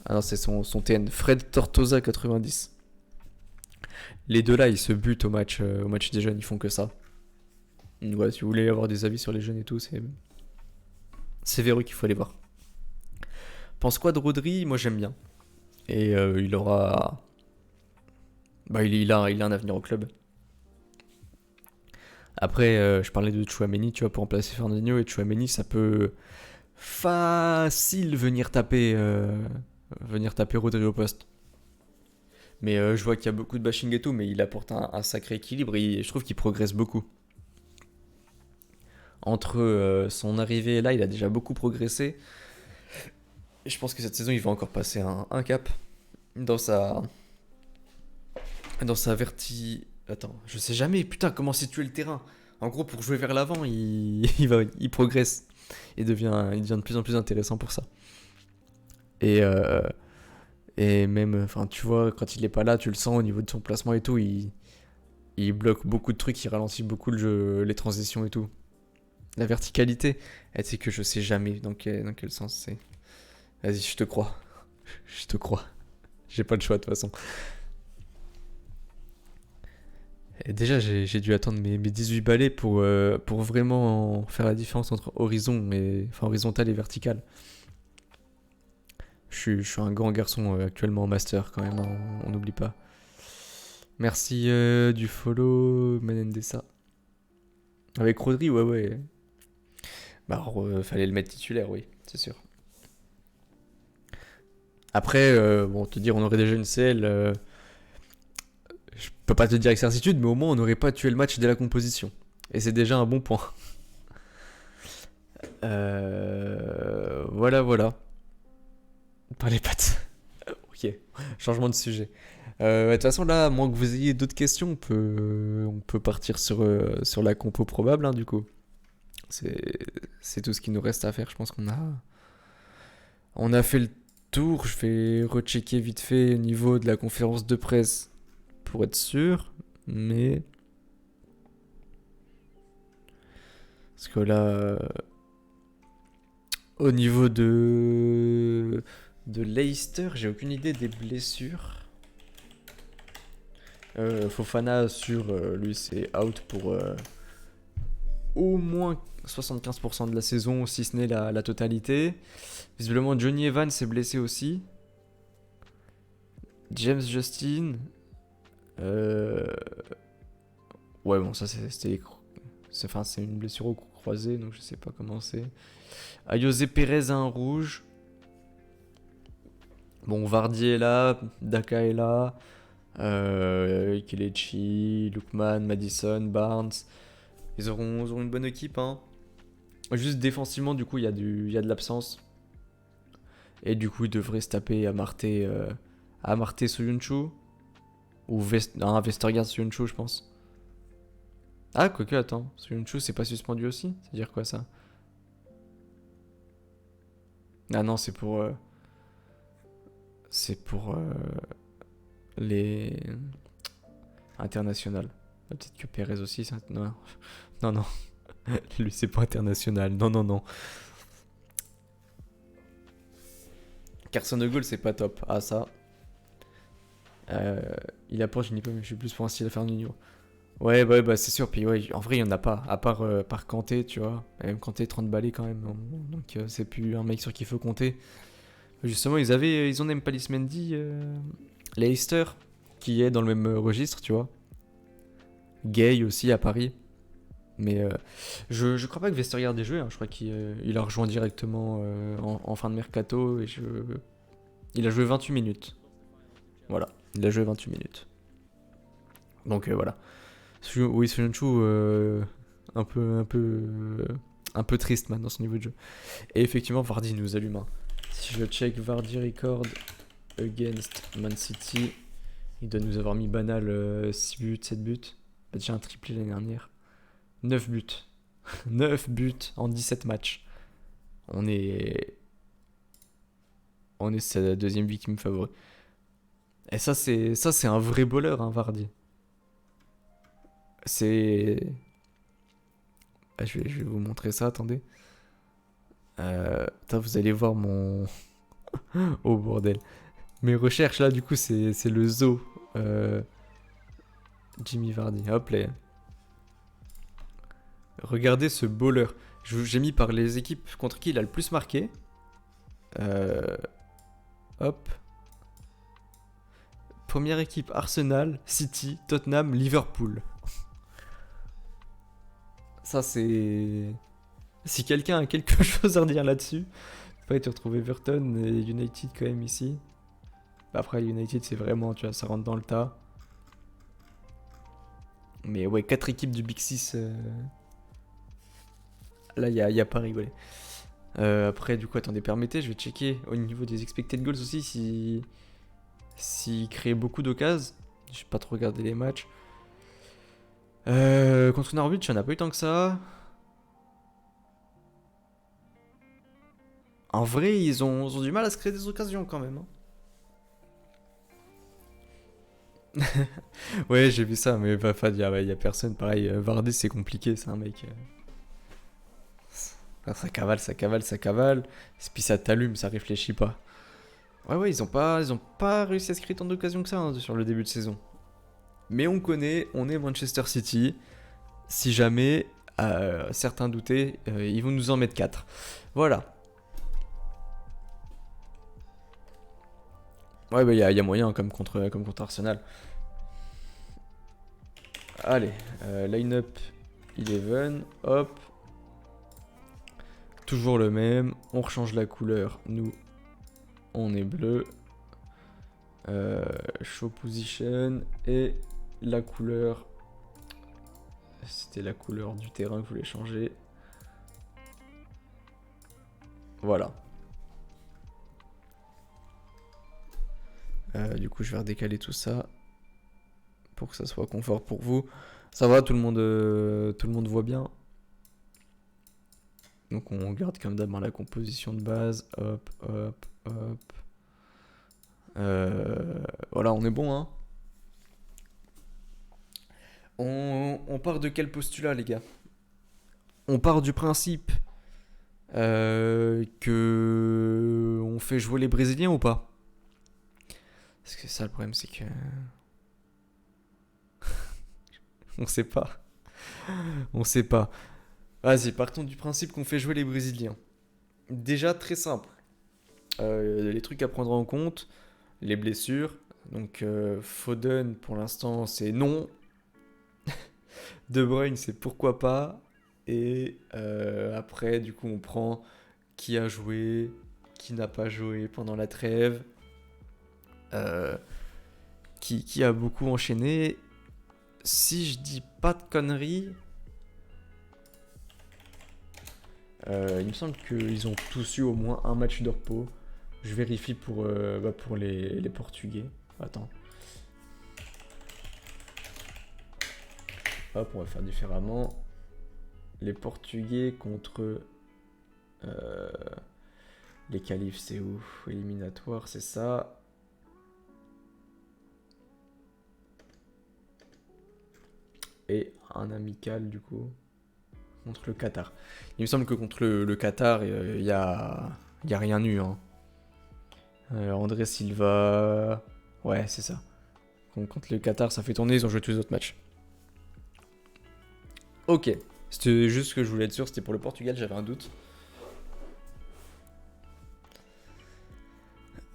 Ah non, c'est son TN. Fred Tortosa 90. Les deux là, ils se butent au match des jeunes, ils font que ça. Donc voilà, si vous voulez avoir des avis sur les jeunes et tout, c'est Vero qu'il faut aller voir. Pense quoi de Rodri? Moi j'aime bien. Et il aura. Bah, il a un avenir au club. Après, je parlais de Chouameni, tu vois, pour remplacer Fernandinho. Et Chouameni, ça peut facile venir taper Rodri au poste. Mais je vois qu'il y a beaucoup de bashing et tout, mais il apporte un sacré équilibre et je trouve qu'il progresse beaucoup. Entre son arrivée et là, il a déjà beaucoup progressé. Et je pense que cette saison, il va encore passer un cap dans sa Attends, je sais jamais, putain, comment situer le terrain. En gros, pour jouer vers l'avant, il progresse. Il devient de plus en plus intéressant pour ça. Et, euh, et même, enfin, tu vois, quand il est pas là, tu le sens au niveau de son placement et tout, il bloque beaucoup de trucs, il ralentit beaucoup le jeu, les transitions et tout. La verticalité, c'est que je sais jamais dans quel sens c'est. Vas-y, je te crois. Je te crois. J'ai pas le choix de toute façon. Et déjà, j'ai dû attendre mes 18 balais pour vraiment faire la différence entre horizontal et vertical. Je suis un grand garçon actuellement en master quand même, hein, on n'oublie pas. Merci du follow, Menendesa. Avec Rodri, ouais, ouais. Bah, fallait le mettre titulaire, oui, c'est sûr. Après, bon, te dire, on aurait déjà une CL. Je peux pas te dire avec certitude, mais au moins on n'aurait pas tué le match dès la composition. Et c'est déjà un bon point. Voilà, voilà. Pas les pattes. Ok, changement de sujet. De toute façon, là, à moins que vous ayez d'autres questions, on peut partir sur la compo probable, hein, du coup. C'est tout ce qu'il nous reste à faire. Je pense on a fait le tour. Je vais rechecker vite fait au niveau de la conférence de presse pour être sûr. Mais. Parce que là. Au niveau de Leicester, j'ai aucune idée des blessures. Fofana sur lui c'est out pour au moins 75% de la saison, si ce n'est la totalité. Visiblement Johnny Evans s'est blessé aussi. James Justin. Ouais bon ça c'est une blessure au croisé donc je sais pas comment c'est. José Pérez a un rouge. Bon Vardy est là, Daka est là. Kelechi, Lookman, Madison, Barnes. Ils auront une bonne équipe. Hein. Juste défensivement, du coup, il y a de l'absence. Et du coup, ils devraient se taper à Marté Soyuncu. Ou Vestergaard Soyuncu, je pense. Ah, quoique, attends. Soyuncu, c'est pas suspendu aussi? C'est-à-dire quoi ça? Ah non, c'est pour les internationales. Peut-être que Perez aussi, ça. Non, non, non. Lui, c'est pas international. Non, non, non. Carson de Gaulle, c'est pas top. Ah, ça. Il approche, je dis pas, mais je suis plus pour un style à faire Nuno. Ouais, bah, c'est sûr. Puis, ouais, en vrai, il y en a pas. À part par Kanté, tu vois. Et même Kanté, 30 balais quand même. Donc, c'est plus un mec sur qui il faut compter. Justement, ils ont même Palis Mendy, Leicester, qui est dans le même registre, tu vois. Gay aussi à Paris. Mais je crois pas que Vestergaard ait joué. Hein. Je crois qu'il a rejoint directement en fin de mercato. Il a joué 28 minutes. Voilà, il a joué 28 minutes. Donc voilà. Oui, Soyuncu, un peu triste maintenant son niveau de jeu. Et effectivement, Vardy nous allume. Hein. Si je check Vardy record against Man City, il doit nous avoir mis banal 6 buts, 7 buts. Déjà un triplé l'année dernière. 9 buts. 9 buts en 17 matchs. On est... On est sa deuxième victime favorite. Et ça c'est un vrai bowler, hein, Vardy. C'est... Ah, je vais vous montrer ça, attendez. Putain, vous allez voir mon... Oh bordel. Mes recherches là, du coup, c'est le zoo. Jimmy Vardy. Hop là. Regardez ce bowler. J'ai mis par les équipes contre qui il a le plus marqué. Hop. Première équipe Arsenal, City, Tottenham, Liverpool. Ça c'est... Si quelqu'un a quelque chose à dire là-dessus. Après tu retrouves Everton et United quand même ici. Après United c'est vraiment, tu vois, ça rentre dans le tas. Mais ouais, 4 équipes du Big 6. Là y a pas à rigoler. Après du coup attendez, permettez, je vais checker au niveau des expected goals aussi si... S'il crée beaucoup d'occasions. J'ai pas trop regardé les matchs. Contre Norwich, il n'y en a pas eu tant que ça. En vrai, ils ont du mal à se créer des occasions quand même, hein. Ouais, j'ai vu ça, mais bah, il y a personne. Pareil, Vardy, c'est compliqué, c'est un mec. Ça cavale, ça cavale, ça cavale. Et puis ça t'allume, ça réfléchit pas. Ouais, ils ont pas réussi à se créer tant d'occasions que ça, hein, sur le début de saison. Mais on connaît, on est Manchester City. Si jamais certains doutaient, ils vont nous en mettre 4. Voilà. Ouais, bah, y a moyen, comme contre Arsenal. Allez, line-up 11, hop. Toujours le même, on rechange la couleur, nous, on est bleu. Show position, et la couleur, c'était la couleur du terrain que je voulais changer. Voilà. Du coup, je vais redécaler tout ça pour que ça soit confort pour vous. Ça va, tout le monde voit bien. Donc on garde comme d'hab la composition de base. Hop, hop, hop. Voilà, on est bon, hein. On part de quel postulat, les gars? On part du principe que on fait jouer les Brésiliens ou pas? Parce que ça, le problème, c'est que... on sait pas. On sait pas. Vas-y, partons du principe qu'on fait jouer les Brésiliens. Déjà, très simple. Les trucs à prendre en compte, les blessures. Donc, Foden, pour l'instant, c'est non. De Bruyne, c'est pourquoi pas. Et après, du coup, on prend qui a joué, qui n'a pas joué pendant la trêve, qui a beaucoup enchaîné. Si je dis pas de conneries, il me semble qu'ils ont tous eu au moins un match de repos. Je vérifie pour les Portugais. Attends. Hop, on va faire différemment. Les Portugais contre les qualifs, c'est où? Éliminatoire, c'est ça. Et un amical, du coup, contre le Qatar. Il me semble que contre le Qatar, il y a rien eu, hein. André Silva... Ouais, c'est ça. Contre le Qatar, ça fait tourner, ils ont joué tous les autres matchs. Ok. C'était juste ce que je voulais être sûr, c'était pour le Portugal, j'avais un doute.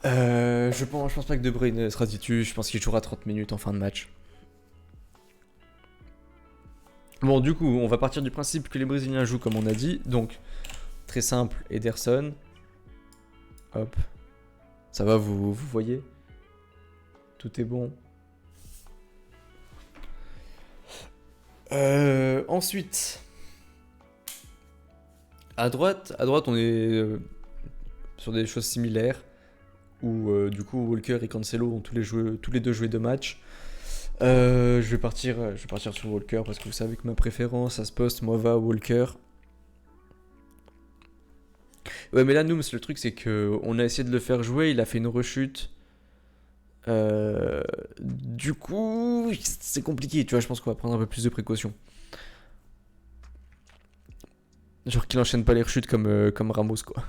Je pense pas que De Bruyne sera titu, je pense qu'il jouera 30 minutes en fin de match. Bon, du coup, on va partir du principe que les Brésiliens jouent comme on a dit. Donc, très simple, Ederson. Hop. Ça va, vous voyez? Tout est bon. Ensuite, à droite, on est sur des choses similaires. Où, du coup, Walker et Cancelo ont tous les deux joué 2 matchs. Je vais partir sur Walker parce que vous savez que ma préférence à ce poste, moi, va à Walker. Ouais, mais là, nous, le truc, c'est que on a essayé de le faire jouer, il a fait une rechute. Du coup, c'est compliqué, tu vois, je pense qu'on va prendre un peu plus de précautions. Genre qu'il enchaîne pas les rechutes comme Ramos, quoi.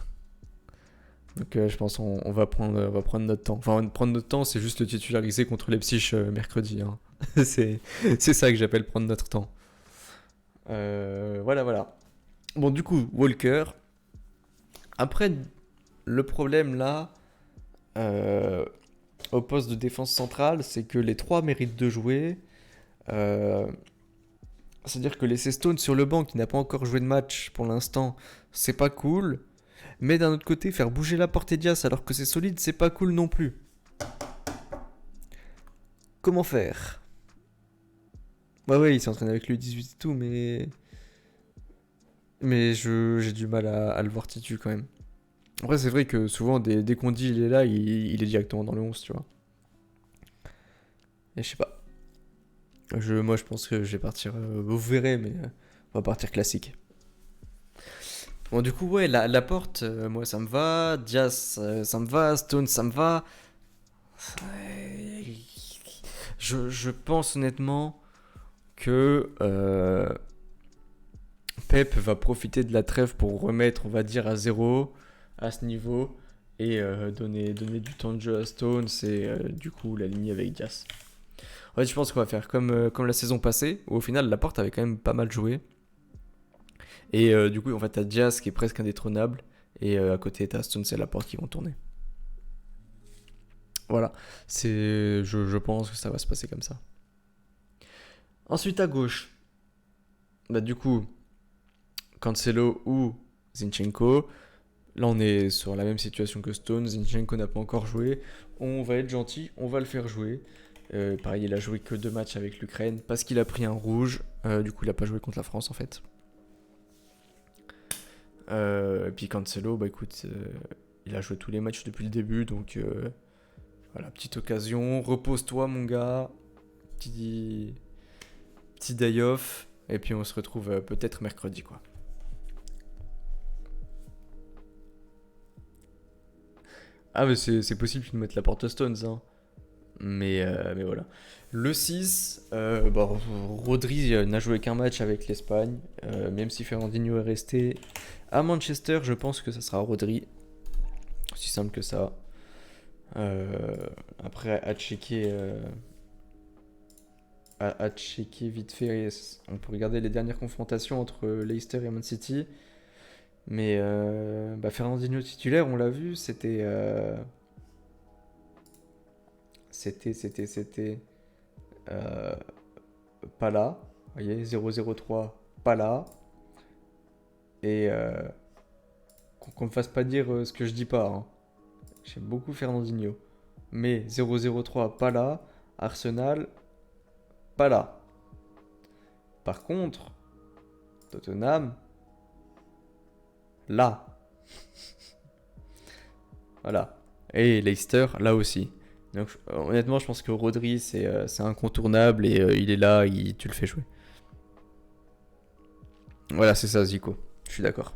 Donc je pense on va prendre notre temps. Enfin, prendre notre temps, c'est juste le titulariser contre Leipzig mercredi. Hein. c'est ça que j'appelle prendre notre temps. Voilà, voilà. Bon, du coup, Walker. Après, le problème là, euh, au poste de défense centrale, c'est que les trois méritent de jouer. Euh, C'est-à-dire que laisser Stone sur le banc qui n'a pas encore joué de match pour l'instant, c'est pas cool. Mais d'un autre côté, faire bouger la porte Diaz alors que c'est solide, c'est pas cool non plus. Comment faire? Ouais, il s'entraîne avec le 18 et tout, mais. Mais j'ai du mal à le voir titu quand même. Après, c'est vrai que souvent, dès qu'on dit il est là, il est directement dans le 11, tu vois. Et je sais pas. Moi, je pense que je vais partir. Vous verrez, mais on va partir classique. Bon, du coup, ouais, la porte, moi, ça me va. Diaz, ça me va. Stone, ça me va. Je pense honnêtement que Pep va profiter de la trêve pour remettre, on va dire, à zéro à ce niveau et donner du temps de jeu à Stones et du coup l'aligner avec Diaz. En fait, je pense qu'on va faire comme la saison passée où au final la porte avait quand même pas mal joué. Et du coup, en fait, t'as Diaz qui est presque indétrônable et à côté, t'as Stones et la porte qui vont tourner. Voilà, je pense que ça va se passer comme ça. Ensuite, à gauche, bah, du coup, Cancelo ou Zinchenko. Là, on est sur la même situation que Stone. Zinchenko n'a pas encore joué. On va être gentil, on va le faire jouer. Pareil, il a joué que 2 matchs avec l'Ukraine parce qu'il a pris un rouge. Du coup, il n'a pas joué contre la France en fait. Et puis Cancelo, bah écoute, il a joué tous les matchs depuis le début. Donc voilà, petite occasion. Repose-toi, mon gars. Petit, petit day off. Et puis on se retrouve peut-être mercredi, quoi. Ah, mais c'est possible qu'ils nous mettent la porte Stones, hein. Mais voilà. Le 6, bah, Rodri n'a joué qu'un match avec l'Espagne. Même si Fernandinho est resté à Manchester, je pense que ça sera Rodri. Aussi simple que ça. Après, à checker vite fait, on peut regarder les dernières confrontations entre Leicester et Man City. Mais bah, Fernandinho titulaire, on l'a vu, c'était euh, pas là. Vous voyez, 0-0-3, pas là. Et qu'on me fasse pas dire ce que je dis pas. Hein. J'aime beaucoup Fernandinho. Mais 0-0-3, pas là. Arsenal, pas là. Par contre, Tottenham, là. Voilà. Et Leicester, là aussi. Donc honnêtement, je pense que Rodri, c'est incontournable et il est là, tu le fais jouer. Voilà, c'est ça, Zico. Je suis d'accord.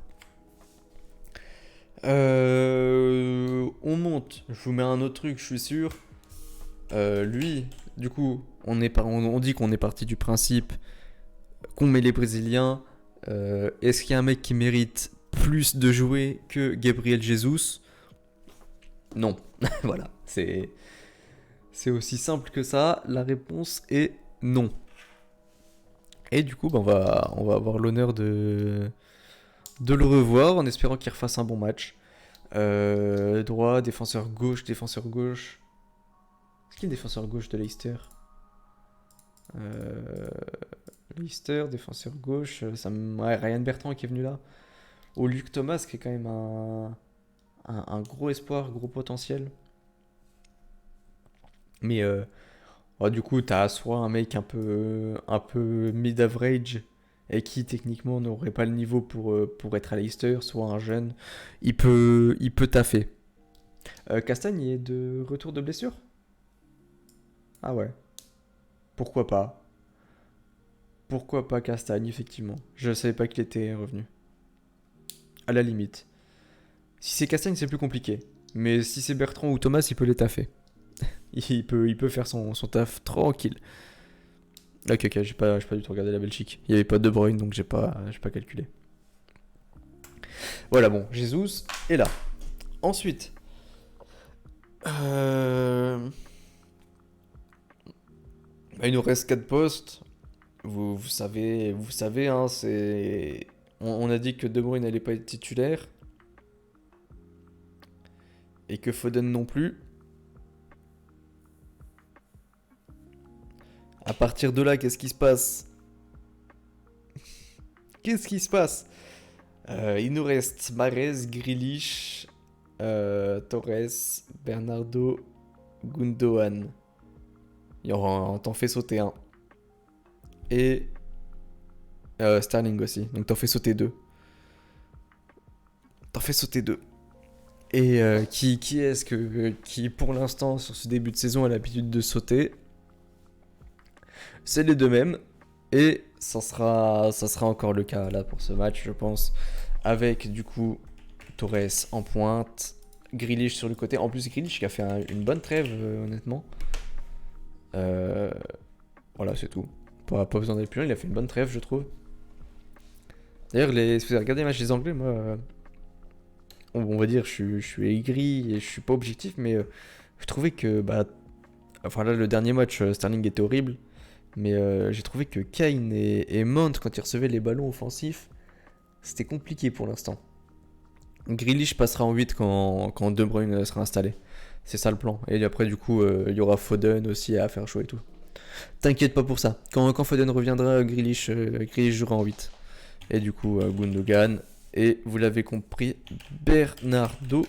On monte. Je vous mets un autre truc, je suis sûr. Lui, du coup, on dit qu'on est parti du principe qu'on met les Brésiliens. Est-ce qu'il y a un mec qui mérite plus de jouer que Gabriel Jesus? Non. Voilà, c'est aussi simple que ça. La réponse est non. Et du coup, bah, on va avoir l'honneur de le revoir en espérant qu'il refasse un bon match. Droit, défenseur gauche, défenseur gauche. C'est qui le défenseur gauche de Leicester? euh, Leicester, défenseur gauche. Ouais, Ryan Bertrand qui est venu là. Ou Luc Thomas qui est quand même un gros espoir, gros potentiel. Mais du coup, t'as soit un mec un peu mid-average et qui techniquement n'aurait pas le niveau pour être à Leicester, soit un jeune. Il peut taffer. Castagne est de retour de blessure. Ah ouais. Pourquoi pas? Pourquoi pas Castagne, effectivement. Je savais pas qu'il était revenu. À la limite. Si c'est Castagne, c'est plus compliqué. Mais si c'est Bertrand ou Thomas, il peut les taffer. Il peut faire son taf tranquille. Ok, j'ai pas du tout regardé la Belgique. Il y avait pas De Bruyne, donc j'ai pas calculé. Voilà, bon, Jesus est là. Ensuite, il nous reste 4 postes. Vous savez, hein, c'est. On a dit que De Bruyne n'allait pas être titulaire. Et que Foden non plus. À partir de là, qu'est-ce qui se passe? Qu'est-ce qui se passe? Il nous reste Mahrez, Grealish, Torres, Bernardo, Gundogan. T'en fais sauter un. Et Sterling aussi. Donc t'en fais sauter deux. T'en fais sauter deux. Et qui est-ce qui pour l'instant sur ce début de saison a l'habitude de sauter? C'est les deux mêmes. Et ça sera encore le cas là pour ce match, je pense. Avec du coup Torres en pointe, Grealish sur le côté. En plus, Grealish qui a fait une bonne trêve, honnêtement. Voilà, c'est tout. Pas besoin d'aller plus loin, il a fait une bonne trêve, je trouve. D'ailleurs, si vous avez regardé les matchs des Anglais, moi, on va dire, je suis aigri et je suis pas objectif, mais je trouvais que, enfin là, le dernier match, Sterling était horrible. Mais j'ai trouvé que Kane et Mount, quand ils recevaient les ballons offensifs, c'était compliqué pour l'instant. Grealish passera en 8 quand De Bruyne sera installé. C'est ça le plan. Et après, du coup, il y aura Foden aussi à faire chaud et tout. T'inquiète pas pour ça. Quand Foden reviendra, Grealish jouera en 8. Et du coup, Gundogan. Et vous l'avez compris, Bernardo.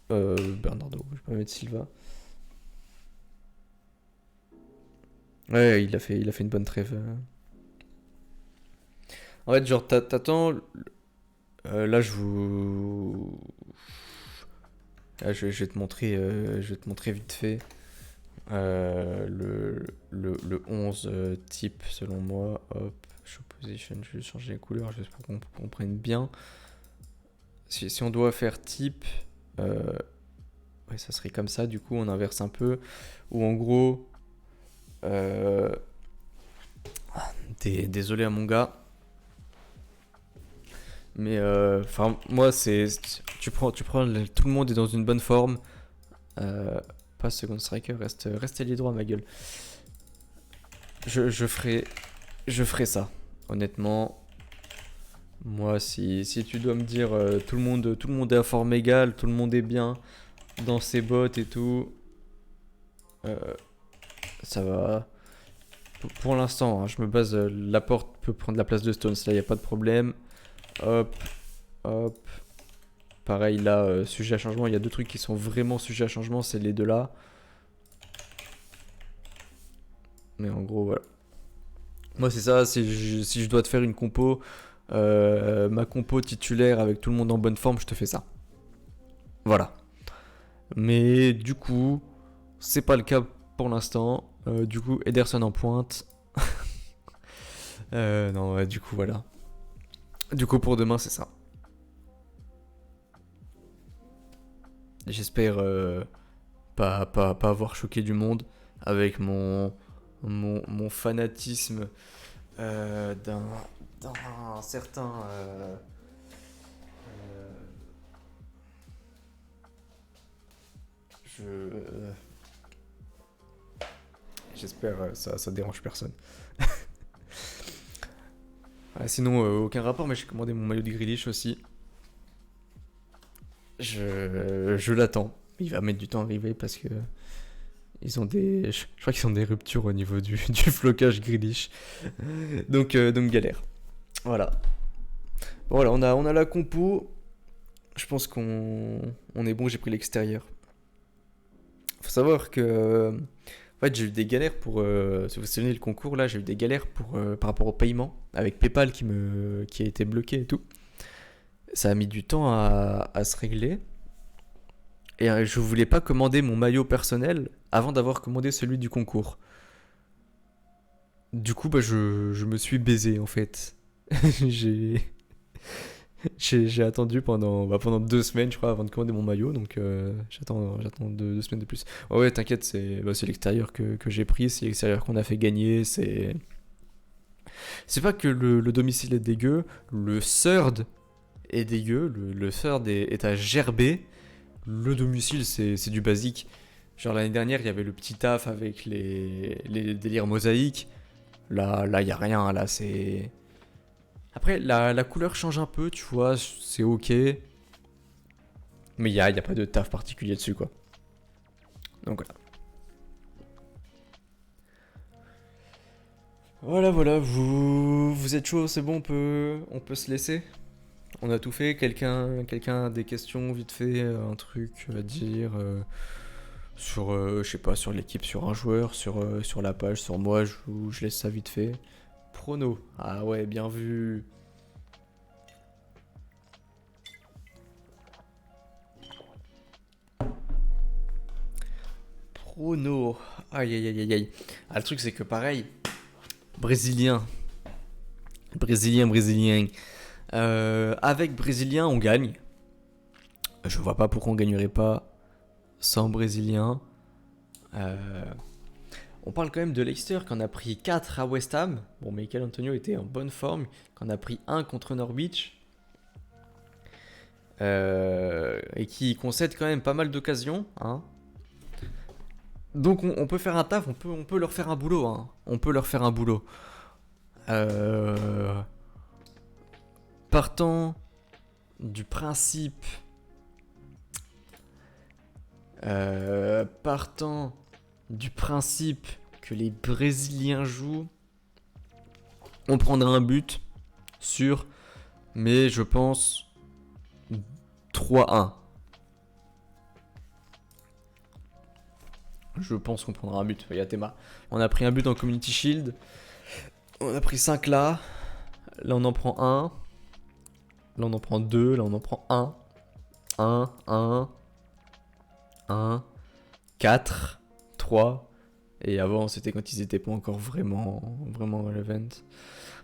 Je vais pas mettre Silva. Ouais, il a fait une bonne trêve. En fait, genre, t'attends. Là, je vais te montrer, vite fait le 11 type selon moi. Hop, show position, je vais changer les couleurs juste pour qu'on comprenne bien. Si on doit faire type, ouais, ça serait comme ça. Du coup, on inverse un peu. Ou en gros, désolé à mon gars. Mais enfin moi c'est tu prends tout le monde est dans une bonne forme. Pas second striker, reste ailier droit ma gueule. Je ferai ça honnêtement. Moi si tu dois me dire tout le monde est à forme égale, tout le monde est bien dans ses bottes et tout, ça va. Pour l'instant, hein, je me base. Laporte peut prendre la place de Stones, là, il n'y a pas de problème. Hop, hop. Pareil, là, sujet à changement. Il y a deux trucs qui sont vraiment sujets à changement, c'est les deux là. Mais en gros, voilà. Moi, c'est ça. Si je dois te faire une compo, ma compo titulaire avec tout le monde en bonne forme, je te fais ça. Voilà. Mais du coup, c'est pas le cas pour l'instant. Du coup, Ederson en pointe. Non, ouais, du coup, voilà. Du coup, pour demain, c'est ça. J'espère pas avoir choqué du monde avec mon fanatisme d'un certain... J'espère ça dérange personne. Sinon, aucun rapport, mais j'ai commandé mon maillot de Grealish aussi. Je l'attends. Il va mettre du temps à arriver parce que ils ont je crois qu'ils ont des ruptures au niveau du flocage Grealish. Donc galère. Voilà. Bon, voilà, on a la compo. Je pense qu'on est bon. J'ai pris l'extérieur. Faut savoir que en fait, j'ai eu des galères pour si vous vous souvenez le concours là, j'ai eu des galères par rapport au paiement avec PayPal qui a été bloqué et tout. Ça a mis du temps à se régler. Et je voulais pas commander mon maillot personnel avant d'avoir commandé celui du concours. Du coup, bah, je me suis baisé en fait. J'ai j'ai attendu pendant 2 semaines, je crois, avant de commander mon maillot. Donc j'attends 2 semaines de plus. Ouais, ouais, t'inquiète, c'est l'extérieur que j'ai pris, c'est l'extérieur qu'on a fait gagner. C'est pas que le domicile est dégueu, le third est dégueu, le third est à gerber. Le domicile, c'est du basique. Genre l'année dernière, il y avait le petit taf avec les délires mosaïques. Là, y a rien. Là, c'est. Après, la couleur change un peu, tu vois, c'est ok. Mais y a pas de taf particulier dessus, quoi. Donc voilà. Voilà, vous êtes chaud, c'est bon, on peut se laisser. On a tout fait. Quelqu'un a des questions vite fait, un truc à dire sur, je sais pas, sur l'équipe, sur un joueur, sur la page, sur moi, je laisse ça vite fait. Prono. Ah ouais, bien vu. Prono. Aïe aïe aïe aïe aïe. Ah, le truc c'est que pareil, brésilien. Brésilien. Avec brésilien, on gagne. Je vois pas pourquoi on gagnerait pas sans brésilien. Euh, on parle quand même de Leicester qui en a pris 4 à West Ham. Bon, Michael Antonio était en bonne forme. Qui en a pris 1 contre Norwich. Et qui concède quand même pas mal d'occasions. Hein. Donc on peut faire un taf, on peut leur faire un boulot. Hein. On peut leur faire un boulot. Euh, Partant du principe. Partant du principe que les Brésiliens jouent, on prendra un but sur, mais je pense 3-1. Je pense qu'on prendra un but. Yatema. On a pris un but en Community Shield. On a pris 5 là. Là on en prend un. Là on en prend 2. Là on en prend 1. 1, 4, 3. Et avant, c'était quand ils étaient pas encore vraiment relevant.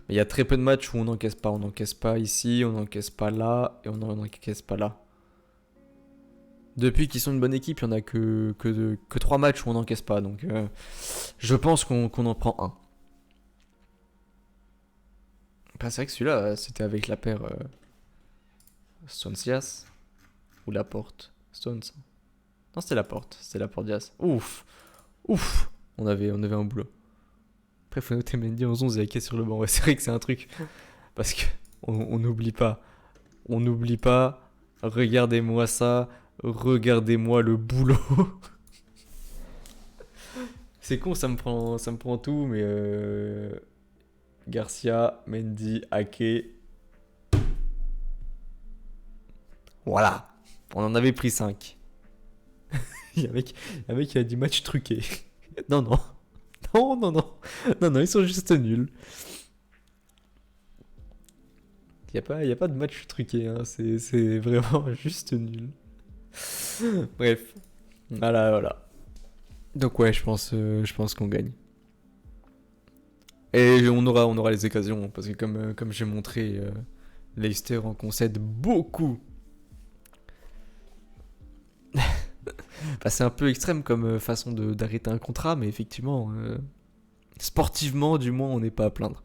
Mais il y a très peu de matchs où on n'encaisse pas. On n'encaisse pas ici, on n'encaisse pas là, et on n'encaisse pas là. Depuis qu'ils sont une bonne équipe, il n'y en a que 3 matchs où on n'encaisse pas. Donc je pense qu'on en prend un. Enfin, c'est vrai que celui-là, c'était avec la paire Stones-Dias. Ou la porte Stones. Non, c'était la porte Dias. Ouf. On avait un boulot. Après, faut noter Mendy en 11 et Ake sur le banc. Ouais, c'est vrai que c'est un truc. Parce que on n'oublie pas. On n'oublie pas. Regardez-moi ça. Regardez-moi le boulot. C'est con, ça me prend tout, mais Garcia, Mendy, Ake. Voilà. On en avait pris 5. Il y a un mec qui a dit match truqué. Non, ils sont juste nuls. Il y a pas de match truqué, hein. C'est vraiment juste nul. Bref. Voilà. Donc ouais, je pense qu'on gagne. Et on aura les occasions, parce que comme j'ai montré, Leicester en concède beaucoup. Bah, c'est un peu extrême comme façon d'arrêter un contrat, mais effectivement, sportivement, du moins, on n'est pas à plaindre.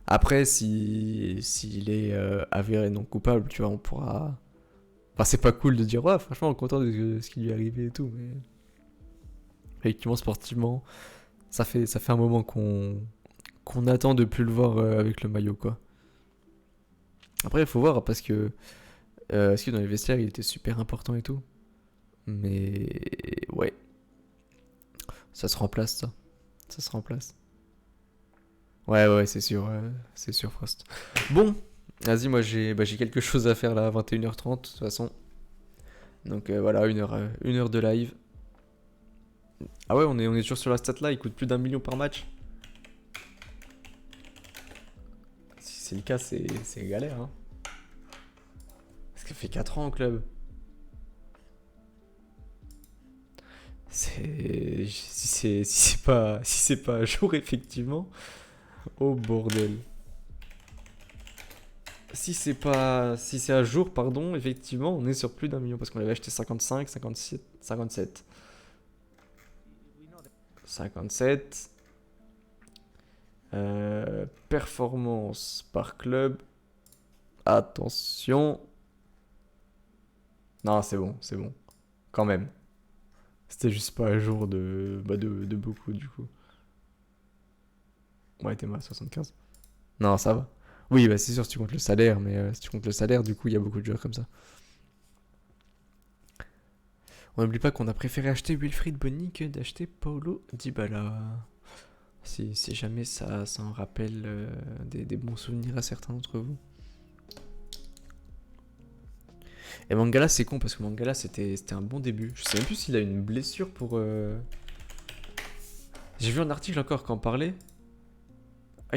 Après, s'il est avéré non coupable, tu vois, on pourra. Enfin, c'est pas cool de dire, ouais, franchement, on est content de ce qui lui est arrivé et tout, mais. Effectivement, sportivement, ça fait un moment qu'on attend de plus le voir avec le maillot, quoi. Après, il faut voir, parce que dans les vestiaires, il était super important et tout. Mais ouais, ça se remplace, ça. Ça se remplace. Ouais, c'est sûr, Frost. Bon, vas-y, moi j'ai quelque chose à faire là à 21h30 de toute façon. Donc voilà, une heure de live. Ah ouais, on est toujours sur la stat là, il coûte plus d'1 million par match. Si c'est le cas, c'est galère, hein. Parce qu'elle fait 4 ans au club. Si si c'est pas à jour, effectivement. Oh bordel. Si c'est à jour, pardon, effectivement, on est sur plus d'1 million parce qu'on l'avait acheté 55, 57, 57. 57. Performance par club. Attention. Non, c'est bon, c'est bon. Quand même. C'était juste pas à jour de beaucoup, du coup. Ouais, t'es mal, 75. Non, ça va. Oui, bah c'est sûr si tu comptes le salaire, mais si tu comptes le salaire, du coup, il y a beaucoup de joueurs comme ça. On n'oublie pas qu'on a préféré acheter Wilfried Bony que d'acheter Paulo Dybala. Si jamais ça en rappelle des bons souvenirs à certains d'entre vous. Et Mangala, c'est con parce que Mangala, c'était un bon début. Je sais même plus s'il a une blessure pour. J'ai vu un article encore qui en parlait. Ah,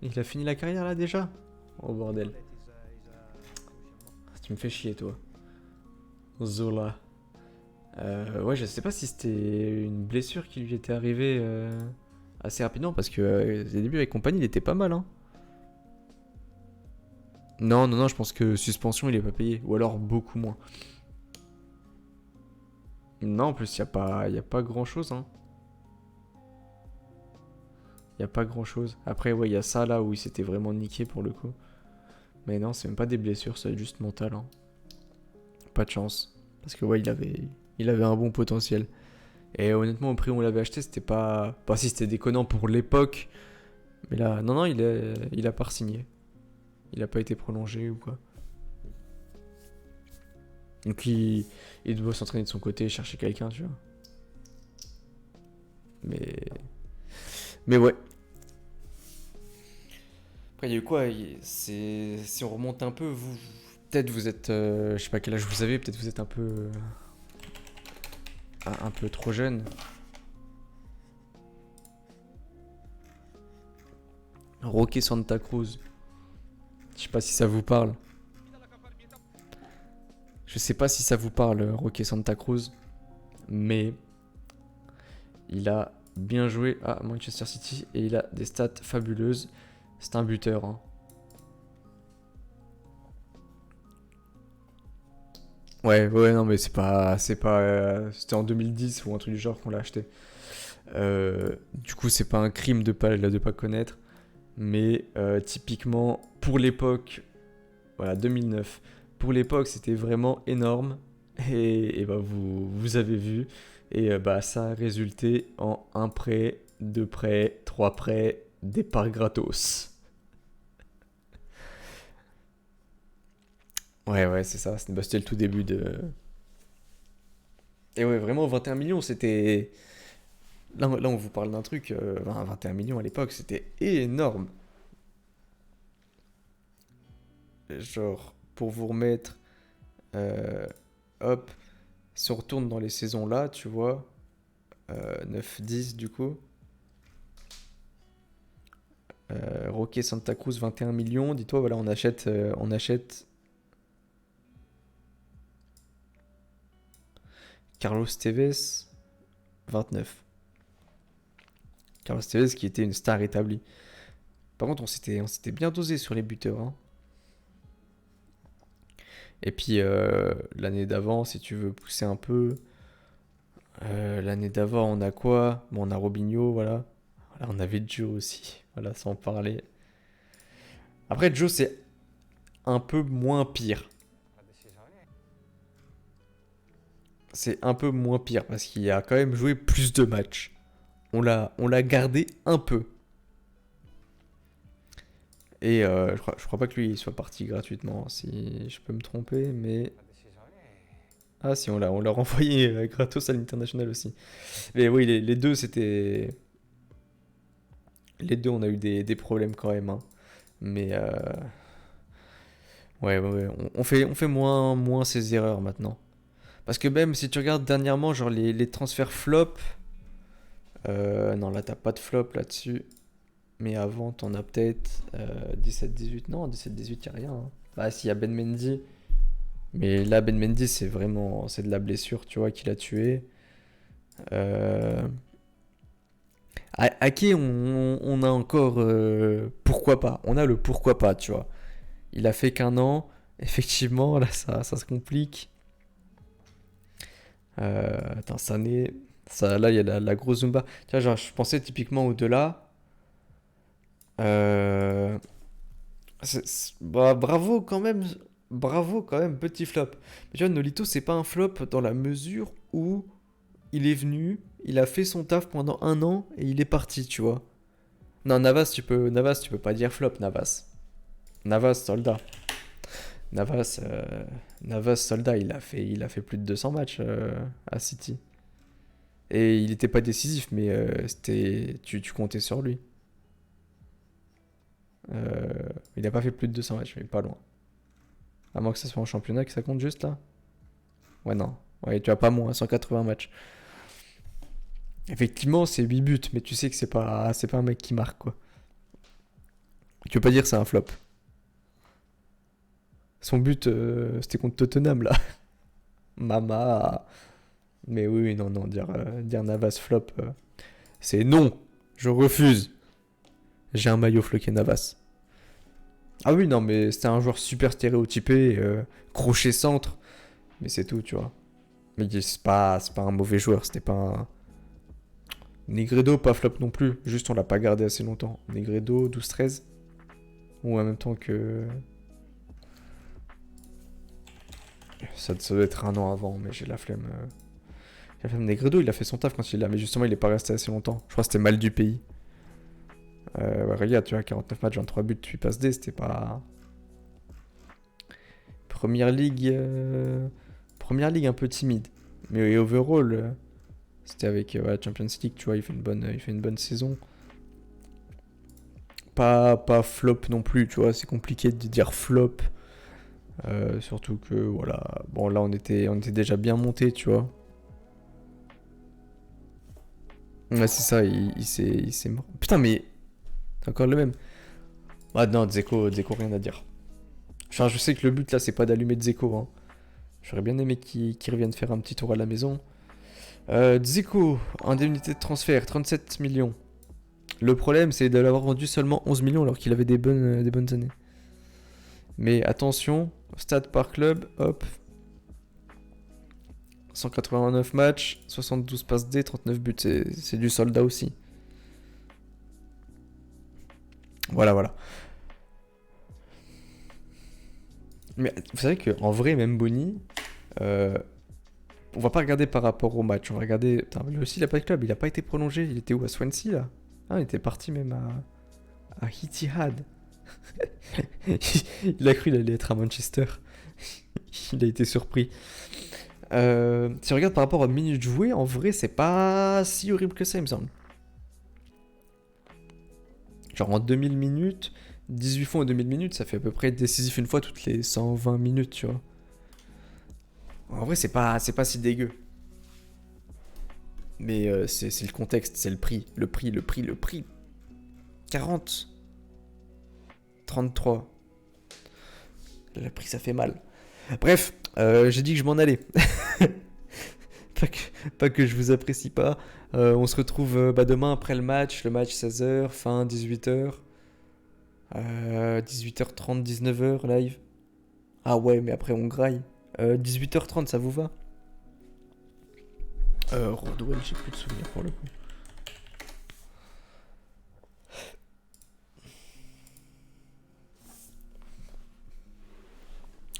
il a fini la carrière là déjà. Oh bordel. Tu me fais chier, toi. Zola. Ouais, je sais pas si c'était une blessure qui lui était arrivée assez rapidement parce que les débuts avec compagnie, il était pas mal, hein. Non, non, non, je pense que suspension, il est pas payé. Ou alors beaucoup moins. Non, en plus, y a pas grand chose, hein. Y a pas grand chose. Après, ouais, y a ça là où il s'était vraiment niqué pour le coup. Mais non, c'est même pas des blessures, c'est juste mental, hein. Pas de chance. Parce que, ouais, il avait un bon potentiel. Et honnêtement, au prix où on l'avait acheté, c'était pas. Pas si c'était déconnant pour l'époque. Mais là, non, non, il a pas signé. Il a pas été prolongé ou quoi. Donc il doit s'entraîner de son côté, chercher quelqu'un, tu vois. Mais. Mais ouais. Après, il y a eu quoi Si on remonte un peu, peut-être vous êtes. Je sais pas quel âge vous avez, peut-être vous êtes un peu trop jeune. Roque Santa Cruz. Je sais pas si ça vous parle. Je sais pas si ça vous parle, Roque Santa Cruz. Mais il a bien joué à Manchester City et il a des stats fabuleuses. C'est un buteur, hein. Ouais, ouais, non, mais c'était en 2010 ou un truc du genre qu'on l'a acheté. Du coup, c'est pas un crime de pas connaître, mais typiquement pour l'époque, voilà, 2009. Pour l'époque, c'était vraiment énorme et bah vous avez vu et bah ça a résulté en un prêt, deux prêts, trois prêts, départ gratos. Ouais, ouais, c'est ça. C'était le tout début de. Et ouais, vraiment, 21 millions, c'était. Là, on vous parle d'un truc. 21 millions à l'époque, c'était énorme. Genre, pour vous remettre. euh, Hop, si on retourne dans les saisons là, tu vois. 9-10 du coup. Roque Santa Cruz, 21 millions. Dis-toi, voilà, on achète Carlos Tevez, 29. Carlos Tevez qui était une star établie. Par contre, on s'était bien dosé sur les buteurs, hein. Et puis l'année d'avant, si tu veux pousser un peu, l'année d'avant, on a quoi? Bon, on a Robinho, voilà. Voilà, on avait Joe aussi, voilà, sans parler. Après, Joe, c'est un peu moins pire. C'est un peu moins pire parce qu'il a quand même joué plus de matchs. On l'a gardé un peu. Et je crois pas que lui il soit parti gratuitement, si je peux me tromper, mais. Ah si, on l'a renvoyé gratos à l'international aussi. Mais oui, les deux, c'était. Les deux, on a eu des problèmes quand même, hein. Mais ouais, ouais, ouais, on fait moins ces erreurs maintenant. Parce que même si tu regardes dernièrement, genre les transferts flop, non, là t'as pas de flop là-dessus. Mais avant, t'en as peut-être 17-18. Non, 17-18, y'a rien, hein. Bah, si, y a Ben Mendy. Mais là, Ben Mendy, c'est de la blessure, tu vois, qui l'a tué. Euh, Ake, on a encore... pourquoi pas. On a le pourquoi pas, tu vois. Il a fait qu'un an. Effectivement, là, ça se complique. Attends, Sané... Ça, là, il y a la grosse Zumba. Tu vois, genre, je pensais typiquement au-delà. Euh... Bah, bravo quand même. Bravo quand même, petit flop. Mais tu vois, Nolito, c'est pas un flop dans la mesure où il est venu, il a fait son taf pendant un an et il est parti, tu vois. Non, Navas, tu peux pas dire flop, Navas. Navas, soldat. Navas, Navas, soldat, il a fait plus de 200 matchs à City. Et il était pas décisif, mais tu comptais sur lui. Il a pas fait plus de 200 matchs, mais pas loin. À moins que ça soit en championnat, que ça compte juste là. Ouais, non. Ouais, tu as pas moins, 180 matchs. Effectivement, c'est 8 buts, mais tu sais que c'est pas un mec qui marque, quoi. Tu peux pas dire que c'est un flop. Son but, c'était contre Tottenham, là. Mama. Mais oui, non, non, dire Navas flop, c'est non. Je refuse. J'ai un maillot floqué Navas. Ah oui, non, mais c'était un joueur super stéréotypé, crochet centre. Mais c'est tout, tu vois. Mais c'est pas un mauvais joueur, c'était pas un... Negredo, pas flop non plus. Juste, on l'a pas gardé assez longtemps. Negredo, 12-13. Ou en même temps que... Ça doit être un an avant, mais j'ai la flemme. J'ai la flemme. Negredo, il a fait son taf quand il l'a, mais justement, il est pas resté assez longtemps. Je crois que c'était mal du pays. Ouais, regarde, tu vois, 49 matchs, 23 buts, 8 passes D, c'était pas... Première ligue... Première ligue un peu timide. Mais overall, c'était avec Champions League, tu vois, il fait une bonne saison. Pas flop non plus, tu vois, c'est compliqué de dire flop. Surtout que, voilà, bon là on était déjà bien monté, tu vois. Ouais, c'est ça, il s'est mort. Putain, mais c'est encore le même. Ah non, Dzeko, rien à dire. Enfin, je sais que le but là, c'est pas d'allumer Dzeko, hein. J'aurais bien aimé qu'il revienne faire un petit tour à la maison. Dzeko, indemnité de transfert, 37 millions. Le problème, c'est de l'avoir vendu seulement 11 millions alors qu'il avait des bonnes années. Mais attention, stade par club, hop. 189 matchs, 72 passes D, 39 buts, c'est du soldat aussi. Voilà, voilà. Mais vous savez qu'en vrai, même Boni, euh, on va pas regarder par rapport au match, on va regarder... Putain, lui aussi, il a pas de club, il a pas été prolongé, il était où, à Swansea, là? Ah, il était parti même à Etihad. Il a cru qu'il allait être à Manchester. Il a été surpris. Si on regarde par rapport aux minutes jouées, en vrai, c'est pas si horrible que ça, il me semble. Genre en 2000 minutes, 18 fois en 2000 minutes, ça fait à peu près décisif une fois toutes les 120 minutes, tu vois. En vrai, c'est pas si dégueu. Mais c'est le contexte, c'est le prix. Le prix. 40. 33. Le prix, ça fait mal. Bref, j'ai dit que je m'en allais. pas que je vous apprécie pas. On se retrouve demain après le match 16h, fin 18h. 18h30, 19h live. Ah ouais, mais après on graille. 18h30, ça vous va? Rodwell, j'ai plus de souvenirs pour le coup.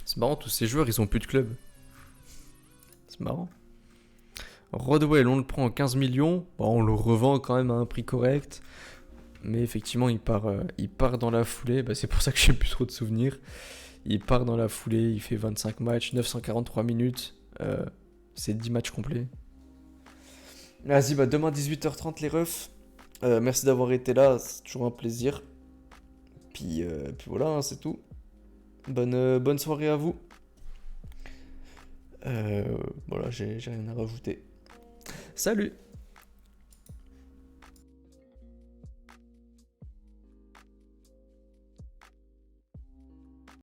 C'est marrant, tous ces joueurs, ils ont plus de club. C'est marrant. Rodwell, on le prend en 15 millions. Bon, on le revend quand même à un prix correct. Mais effectivement, il part dans la foulée. Bah, c'est pour ça que j'ai plus trop de souvenirs. Il part dans la foulée, il fait 25 matchs, 943 minutes. C'est 10 matchs complets. Vas-y, bah demain 18h30 les refs. Merci d'avoir été là, c'est toujours un plaisir. Puis voilà, hein, c'est tout. Bonne soirée à vous. Voilà, j'ai rien à rajouter. Salut!